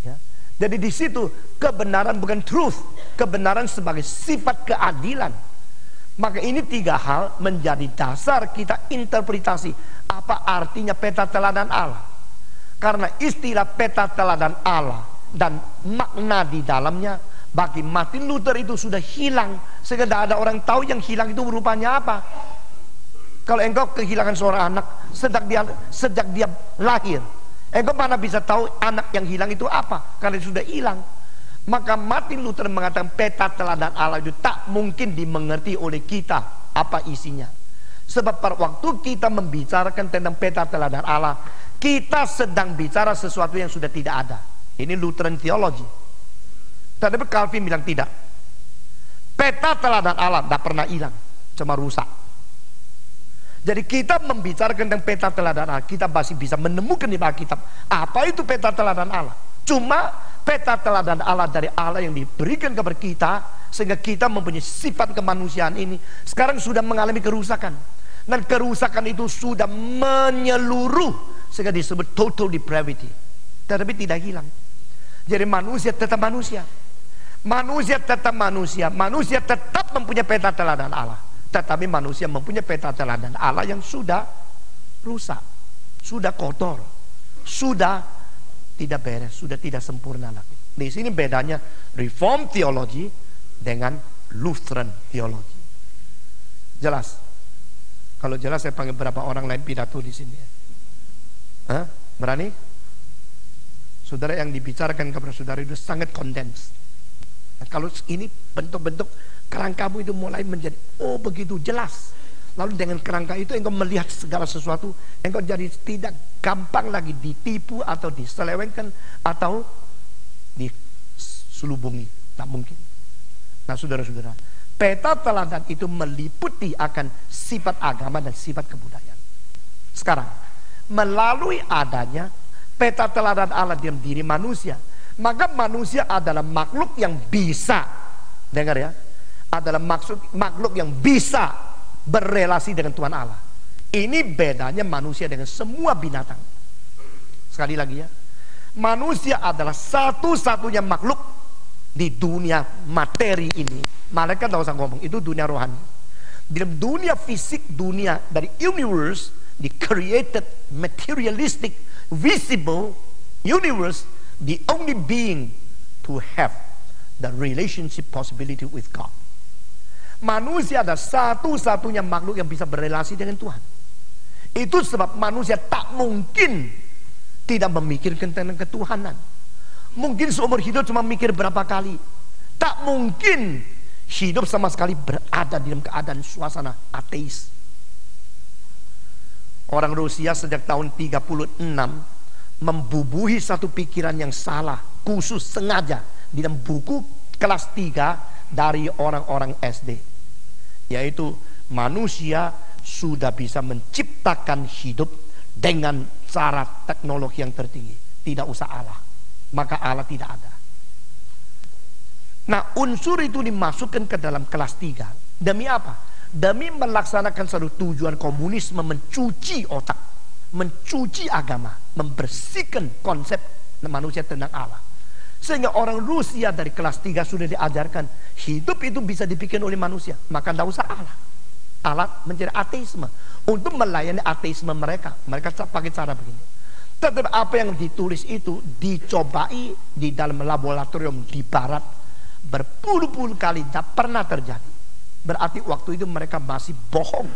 Ya. Jadi di situ kebenaran bukan truth, kebenaran sebagai sifat keadilan. Maka ini 3 hal menjadi dasar kita interpretasi apa artinya peta teladan Allah. Karena istilah peta teladan Allah dan makna di dalamnya bagi Martin Luther itu sudah hilang, sehingga tidak ada orang tahu yang hilang itu rupanya apa. Kalau engkau kehilangan seorang anak sejak dia lahir, engkau mana bisa tahu anak yang hilang itu apa? Karena sudah hilang. Maka Martin Luther mengatakan peta teladan Allah itu tak mungkin dimengerti oleh kita apa isinya. Sebab pada waktu kita membicarakan tentang peta teladan Allah, kita sedang bicara sesuatu yang sudah tidak ada. Ini Lutheran theology. Tetapi Calvin bilang tidak. Peta teladan Allah tidak pernah hilang, cuma rusak. Jadi kita membicarakan tentang peta teladan Allah, kita masih bisa menemukan di Alkitab apa itu peta teladan Allah. Cuma peta teladan Allah dari Allah yang diberikan kepada kita, sehingga kita mempunyai sifat kemanusiaan ini sekarang sudah mengalami kerusakan. Dan kerusakan itu sudah menyeluruh, sehingga disebut total depravity. Tetapi tidak hilang. Jadi manusia tetap manusia. Manusia tetap manusia. Manusia tetap mempunyai peta teladan Allah. Tetapi manusia mempunyai peta teladan Allah yang sudah rusak, sudah kotor, sudah tidak beres, sudah tidak sempurna lagi. Di sini bedanya Reform theology dengan Lutheran theology. Jelas? Kalau jelas saya panggil beberapa orang lain pidato di sini. Hah? Berani? Saudara, yang dibicarakan kepada saudara itu sangat condensed. Nah, kalau ini bentuk-bentuk kerangkamu itu mulai menjadi begitu jelas. Lalu dengan kerangka itu engkau melihat segala sesuatu, engkau jadi tidak gampang lagi ditipu atau diselewengkan atau diselubungi. Tak mungkin. Nah, saudara-saudara, peta teladan itu meliputi akan sifat agama dan sifat kebudayaan. Sekarang, melalui adanya peta teladan Allah dalam diri manusia, maka manusia adalah makhluk yang bisa, dengar ya, adalah makhluk yang bisa berrelasi dengan Tuhan Allah. Ini bedanya manusia dengan semua binatang. Sekali lagi ya, manusia adalah satu-satunya makhluk di dunia materi ini. Malaikat tidak usah ngomong, itu dunia rohani. Di dalam dunia fisik, dunia dari universe, the created materialistic visible universe, the only being to have the relationship possibility with God. Manusia adalah satu-satunya makhluk yang bisa berrelasi dengan Tuhan. Itu sebab manusia tak mungkin tidak memikirkan tentang ketuhanan. Mungkin seumur hidup cuma mikir berapa kali. Tak mungkin hidup sama sekali berada dalam keadaan suasana ateis. Orang Rusia sejak tahun 36 membubuhi satu pikiran yang salah, khusus sengaja di dalam buku kelas 3 dari orang-orang SD, yaitu manusia sudah bisa menciptakan hidup dengan cara teknologi yang tertinggi, tidak usah Allah, maka Allah tidak ada. Nah, unsur itu dimasukkan ke dalam kelas 3 demi apa? Demi melaksanakan satu tujuan komunisme, mencuci otak, mencuci agama, membersihkan konsep manusia tentang Allah. Sehingga orang Rusia dari kelas 3 sudah diajarkan hidup itu bisa dibikin oleh manusia, maka tidak usah Allah. Allah menjadi ateisme. Untuk melayani ateisme mereka pakai cara begini. Tetapi apa yang ditulis itu dicobai di dalam laboratorium di barat berpuluh-puluh kali, tidak pernah terjadi. Berarti waktu itu mereka masih bohong.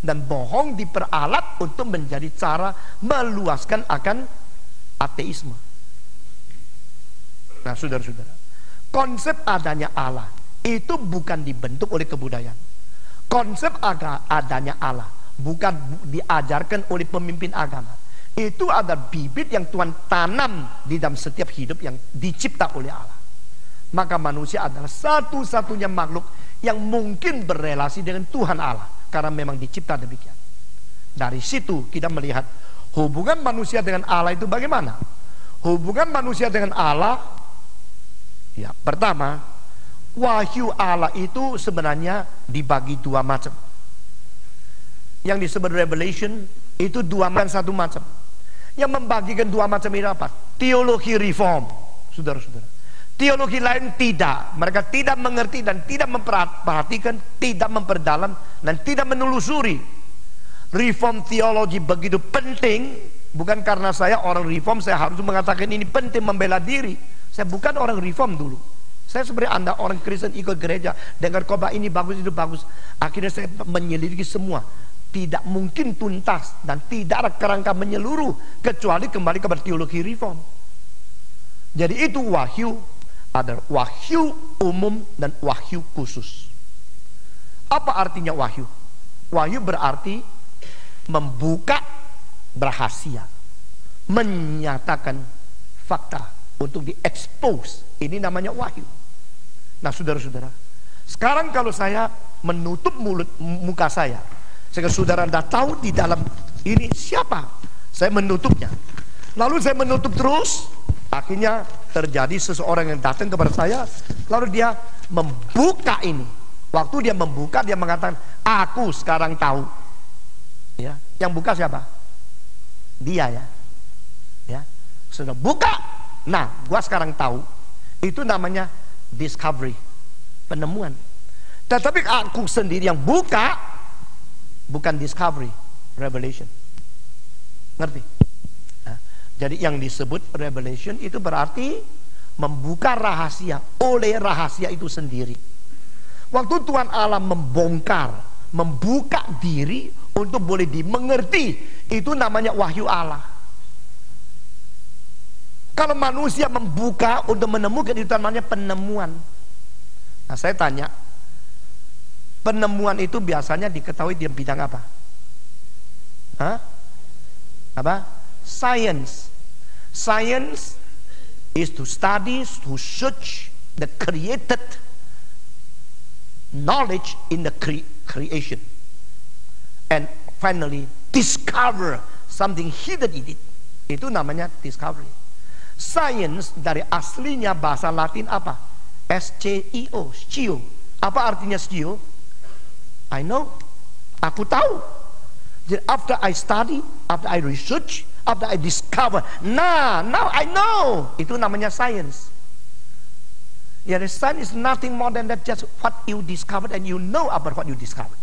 Dan bohong diperalat untuk menjadi cara meluaskan akan ateisme. Nah, saudara-saudara, konsep adanya Allah itu bukan dibentuk oleh kebudayaan. Konsep adanya Allah bukan diajarkan oleh pemimpin agama. Itu ada bibit yang Tuhan tanam di dalam setiap hidup yang dicipta oleh Allah. Maka manusia adalah satu-satunya makhluk yang mungkin berrelasi dengan Tuhan Allah, karena memang dicipta demikian. Dari situ kita melihat hubungan manusia dengan Allah itu bagaimana. Hubungan manusia dengan Allah, ya, pertama, wahyu Allah itu sebenarnya dibagi dua macam. Yang disebut revelation itu dua macam, satu macam. Yang membagikan dua macam ini apa? Teologi reform, saudara-saudara. Teologi lain tidak. Mereka tidak mengerti dan tidak memperhatikan, tidak memperdalam dan tidak menelusuri. Reform teologi begitu penting. Bukan karena saya orang reform saya harus mengatakan ini penting membela diri. Saya bukan orang reform dulu. Saya sebenarnya Anda orang Kristen ikut gereja, dengar khotbah ini bagus itu bagus. Akhirnya saya menyelidiki semua. Tidak mungkin tuntas dan tidak ada kerangka menyeluruh kecuali kembali kepada teologi reform. Jadi itu wahyu, ada wahyu umum dan wahyu khusus. Apa artinya wahyu? Wahyu berarti membuka rahasia, menyatakan fakta untuk diekspos. Ini namanya wahyu. Nah saudara-saudara, sekarang kalau saya menutup muka saya, sehingga saudara tidak tahu di dalam ini siapa, saya menutupnya. Lalu saya menutup terus, akhirnya terjadi seseorang yang datang kepada saya, lalu dia membuka ini. Waktu dia membuka, dia mengatakan, aku sekarang tahu. Ya, yang buka siapa? Dia ya. Ya, sudah buka. Nah, gua sekarang tahu. Itu namanya discovery, penemuan. Tetapi aku sendiri yang buka, bukan discovery, revelation. Ngerti? Nah, jadi yang disebut revelation itu berarti membuka rahasia oleh rahasia itu sendiri. Waktu Tuhan Allah membongkar, membuka diri untuk boleh dimengerti, itu namanya wahyu Allah. Kalau manusia membuka untuk menemukan, itu namanya penemuan. Nah saya tanya, penemuan itu biasanya diketahui di bidang apa? Hah? Apa? Science. Science is to study, to search the created knowledge in the creation, and finally discover something hidden in it. Itu namanya discovery. Science dari aslinya bahasa Latin apa? S-C-I-O, scio. Apa artinya scio? I know, aku tahu. Jadi after I study, after I research, after I discover, now I know. Itu namanya science. Ya, the science is nothing more than that, just what you discovered and you know about what you discovered.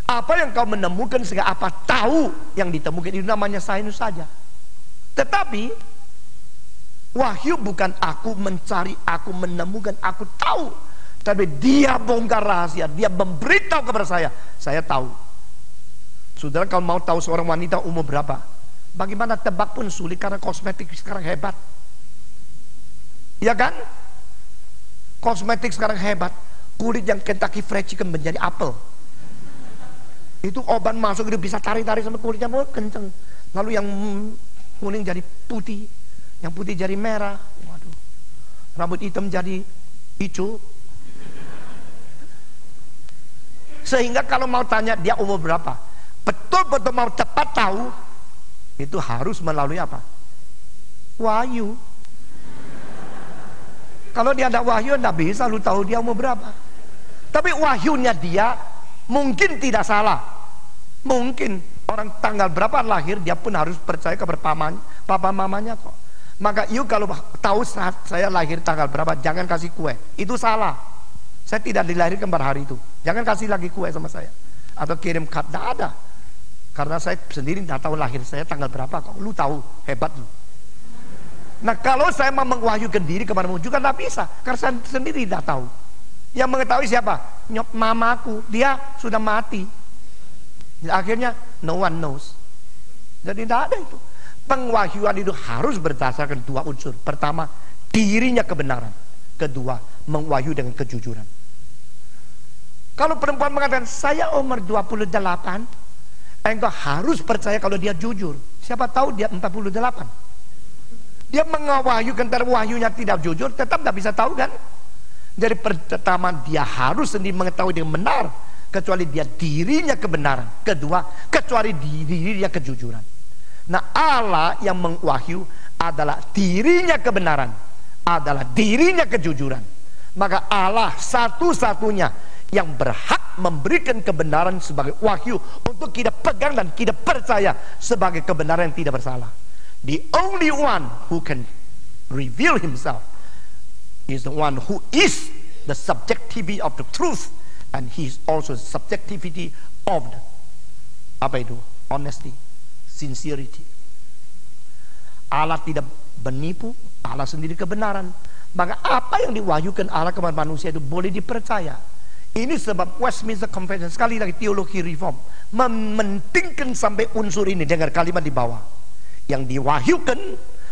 Apa yang kau menemukan sehingga apa tahu yang ditemukan, itu namanya sains saja. Tetapi wahyu bukan aku mencari, aku menemukan, aku tahu. Tapi dia bongkar rahasia, dia memberitahu kepada saya tahu. Saudara kalau mau tahu seorang wanita umur berapa, bagaimana tebak pun sulit karena kosmetik sekarang hebat. Ya kan? Kosmetik sekarang hebat. Kulit yang Kentucky Fried Chicken menjadi apel. Itu obat masuk itu bisa tarik-tarik sama kulitnya, kenceng. Lalu yang kuning jadi putih, yang putih jadi merah. Waduh. Rambut hitam jadi hijau. Sehingga kalau mau tanya dia umur berapa, betul-betul mau tepat tahu, itu harus melalui apa? Wahyu. Kalau dia ada wahyu, tidak bisa lu tahu dia umur berapa. Tapi wahyunya dia mungkin tidak salah. Mungkin orang tanggal berapa lahir, dia pun harus percaya kepada papa mamanya kok. Maka you kalau tahu saat saya lahir tanggal berapa, jangan kasih kue. Itu salah. Saya tidak dilahirkan pada hari itu. Jangan kasih lagi kue sama saya. Atau kirim kad, tidak ada. Karena saya sendiri tidak tahu lahir saya tanggal berapa kok. Lu tahu, hebat lu. Nah kalau saya mau mengwahyukan diri kemana-mana juga tidak bisa, karena saya sendiri tidak tahu. Yang mengetahui siapa? Mamaku, dia sudah mati. Akhirnya no one knows. Jadi tidak ada itu. Pengwahyuan itu harus berdasarkan dua unsur. Pertama, dirinya kebenaran. Kedua, mengwahyu dengan kejujuran. Kalau perempuan mengatakan saya umur 28, engkau harus percaya kalau dia jujur. Siapa tahu dia 48. Dia mengawahyukan, wahyunya tidak jujur, tetap tidak bisa tahu kan. Jadi pertama dia harus sendiri mengetahui dengan benar, kecuali dia dirinya kebenaran. Kedua, kecuali dirinya kejujuran. Nah Allah yang mengwahyu adalah dirinya kebenaran, adalah dirinya kejujuran. Maka Allah satu-satunya yang berhak memberikan kebenaran sebagai wahyu untuk kita pegang dan kita percaya sebagai kebenaran yang tidak bersalah. The only one who can reveal himself is the one who is the subjectivity of the truth, and he is also the subjectivity of the, apa itu? Honesty, sincerity. Allah tidak menipu, Allah sendiri kebenaran. Maka apa yang diwahyukan Allah kepada manusia itu boleh dipercaya. Ini sebab Westminster Confession, sekali lagi teologi reform, mementingkan sampai unsur ini. Dengar kalimat di bawah. Yang diwahyukan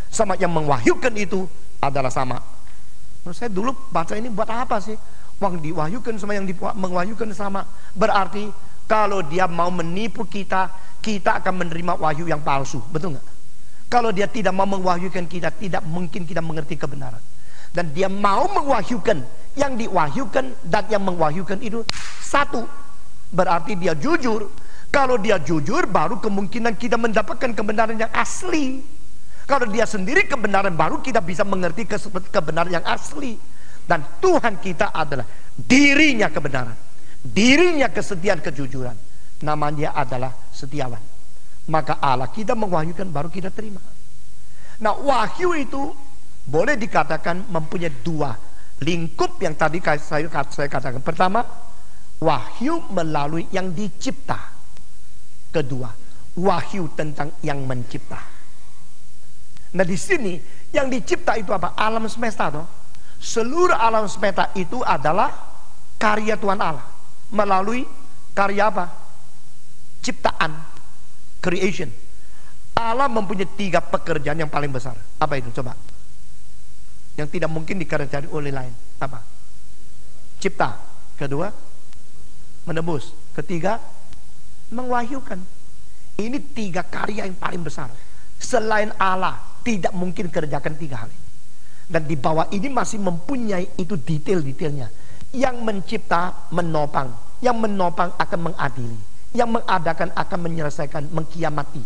sama yang mengwahyukan itu adalah sama. Menurut saya dulu baca ini buat apa sih? Yang diwahyukan sama yang mengwahyukan sama. Berarti Kalau dia mau menipu kita, kita akan menerima wahyu yang palsu. Betul nggak? Kalau dia tidak mau mewahyukan kita, tidak mungkin kita mengerti kebenaran. Dan dia mau mewahyukan, yang diwahyukan dan yang mewahyukan itu satu. Berarti dia jujur. Kalau dia jujur, baru kemungkinan kita mendapatkan kebenaran yang asli. Kalau dia sendiri kebenaran, baru kita bisa mengerti kebenaran yang asli. Dan Tuhan kita adalah dirinya kebenaran, dirinya kesetiaan, kejujuran. Namanya adalah setiawan. Maka Allah kita mewahyukan, baru kita terima. Nah, wahyu itu boleh dikatakan mempunyai dua lingkup yang tadi saya katakan. Pertama, wahyu melalui yang dicipta. Kedua, wahyu tentang yang mencipta. Nah, di sini yang dicipta itu apa? Alam semesta toh. Seluruh alam semesta itu adalah karya Tuhan Allah melalui karya apa? Ciptaan, creation. Allah mempunyai 3 pekerjaan yang paling besar. Apa itu? Coba. Yang tidak mungkin dikerjakan oleh lain. Apa? Cipta. Kedua, menebus. Ketiga, mewahyukan. Ini 3 karya yang paling besar. Selain Allah tidak mungkin kerjakan 3 hal ini. Dan di bawah ini masih mempunyai itu detail-detailnya. Yang mencipta menopang, yang menopang akan mengadili, yang mengadakan akan menyelesaikan, mengkiamati,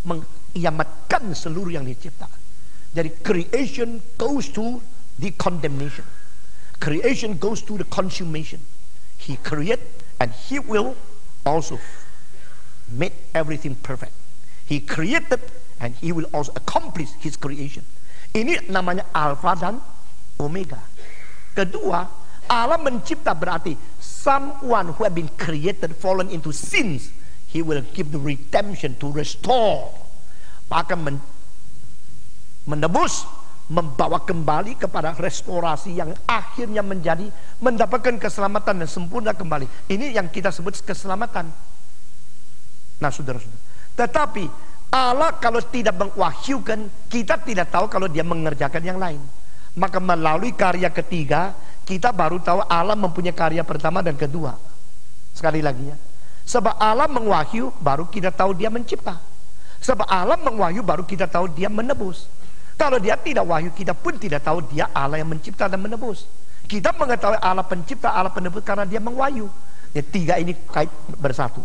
mengiamatkan seluruh yang dicipta. Jadi creation goes to the condemnation, creation goes to the consummation. He create and he will also make everything perfect. He created and he will also accomplish his creation. Ini namanya Alfa dan Omega. Kedua, Allah mencipta berarti someone who have been created fallen into sins, he will give the redemption to restore. Akan menebus, membawa kembali kepada restorasi yang akhirnya menjadi mendapatkan keselamatan dan sempurna kembali. Ini yang kita sebut keselamatan. Nah, saudara-saudara, tetapi Allah kalau tidak mengwahyukan, kita tidak tahu kalau dia mengerjakan yang lain. Maka melalui karya ketiga, kita baru tahu Allah mempunyai karya pertama dan kedua. Sekali lagi ya, sebab Allah mengwahyu, baru kita tahu dia mencipta. Sebab Allah mengwahyu, baru kita tahu dia menebus. Kalau dia tidak wahyu, kita pun tidak tahu dia Allah yang mencipta dan menebus. Kita mengetahui Allah pencipta, Allah penebus karena dia mengwahyu. Ya, 3 ini kait bersatu.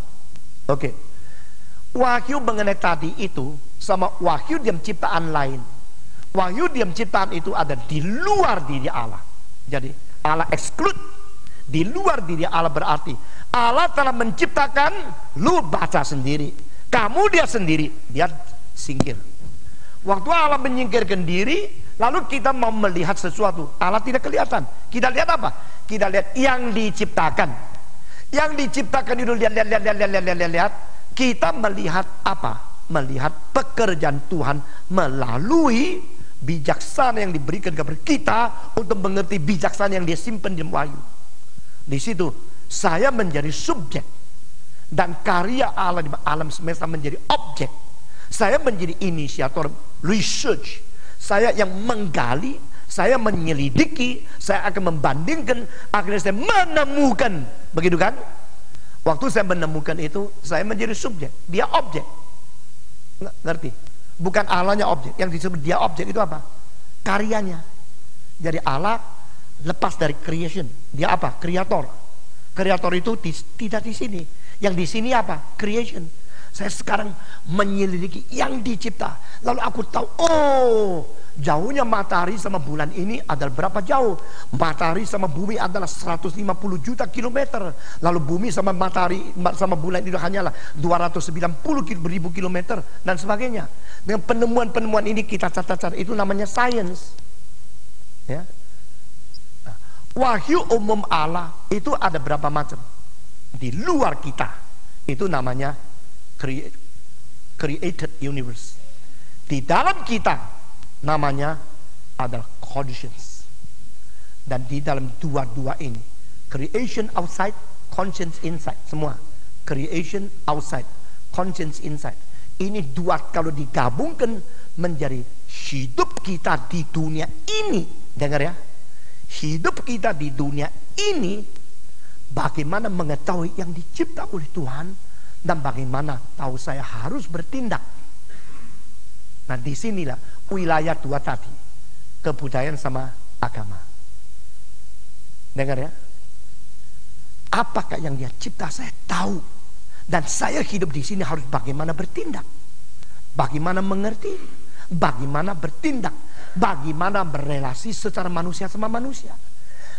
Oke. Wahyu mengenai tadi itu sama wahyu diam ciptaan lain. Wahyu diam ciptaan itu ada di luar diri Allah. Jadi Allah exclude. Di luar diri Allah berarti Allah telah menciptakan, lu baca sendiri. Kamu dia sendiri, dia singkir. Waktu Allah menyingkirkan diri, lalu kita mau melihat sesuatu, Allah tidak kelihatan. Kita lihat apa? Kita lihat yang diciptakan. Yang diciptakan itu lihat. Kita melihat apa? Melihat pekerjaan Tuhan melalui bijaksana yang diberikan kepada kita untuk mengerti bijaksana yang dia simpan di wahyu. Di situ saya menjadi subjek dan karya Allah di alam semesta menjadi objek. Saya menjadi inisiator research. Saya yang menggali, saya menyelidiki, saya akan membandingkan, akhirnya saya menemukan. Begitu kan? Waktu saya menemukan itu, saya menjadi subjek, dia objek. Ngerti? Bukan Allahnya objek, yang disebut dia objek itu apa? Karyanya. Jadi Allah lepas dari creation, dia apa? Kreator. Kreator itu tidak di sini. Yang di sini apa? Creation. Saya sekarang menyelidiki yang dicipta. Lalu aku tahu, oh, jauhnya matahari sama bulan ini adalah berapa jauh? Matahari sama bumi adalah 150 juta kilometer. Lalu bumi sama matahari sama bulan itu hanyalah 290 ribu kilometer dan sebagainya. Dengan penemuan-penemuan ini kita catat-catat, itu namanya science. Ya. Nah, wahyu umum Allah itu ada berapa macam? Di luar kita itu namanya created universe. Di dalam kita namanya adalah conscience. Dan di dalam dua-dua ini, creation outside, conscience inside, semua creation outside, conscience inside. Ini dua kalau digabungkan menjadi hidup kita di dunia ini. Dengar ya, hidup kita di dunia ini bagaimana mengetahui yang dicipta oleh Tuhan, dan bagaimana tahu saya harus bertindak. Nah, disinilah wilayah dua tadi, kebudayaan sama agama. Dengar ya, apakah yang Dia cipta saya tahu, dan saya hidup di sini harus bagaimana bertindak, bagaimana mengerti, bagaimana bertindak, bagaimana berelasi secara manusia sama manusia.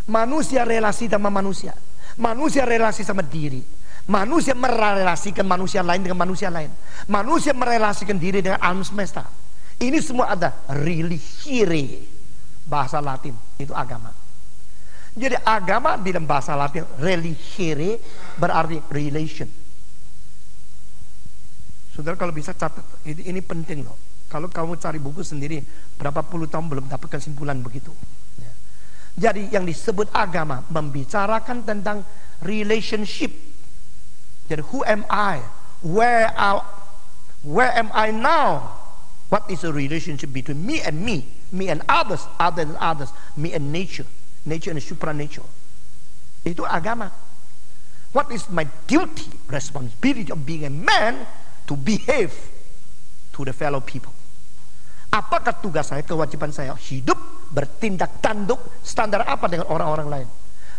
Manusia relasi sama manusia, manusia relasi sama diri, manusia merelasikan manusia lain dengan manusia lain, manusia merelasikan diri dengan alam semesta. Ini semua ada religere, bahasa Latin itu agama. Jadi agama di dalam bahasa Latin religere berarti relation. Saudara kalau bisa catat, ini penting loh. Kalau kamu cari buku sendiri berapa puluh tahun belum dapat kesimpulan begitu. Jadi yang disebut agama membicarakan tentang relationship. Jadi who am I? Where am I now? What is the relationship between me and others, other than others, me and nature and supranature? Itu agama. What is my duty, responsibility of being a man to behave to the fellow people? Apakah tugas saya, kewajiban saya hidup, bertindak tanduk, standar apa dengan orang-orang lain?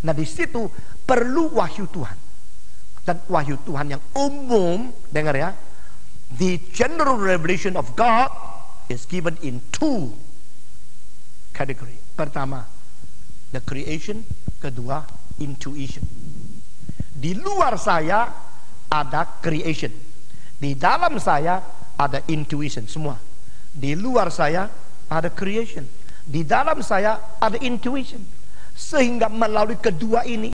Nah, di situ perlu wahyu Tuhan. Dan wahyu Tuhan yang umum, dengar ya, the general revelation of God is given in two category. Pertama, the creation. Kedua, intuition. Di luar saya ada creation, di dalam saya ada intuition. Semua di luar saya ada creation, di dalam saya ada intuition. Sehingga melalui kedua ini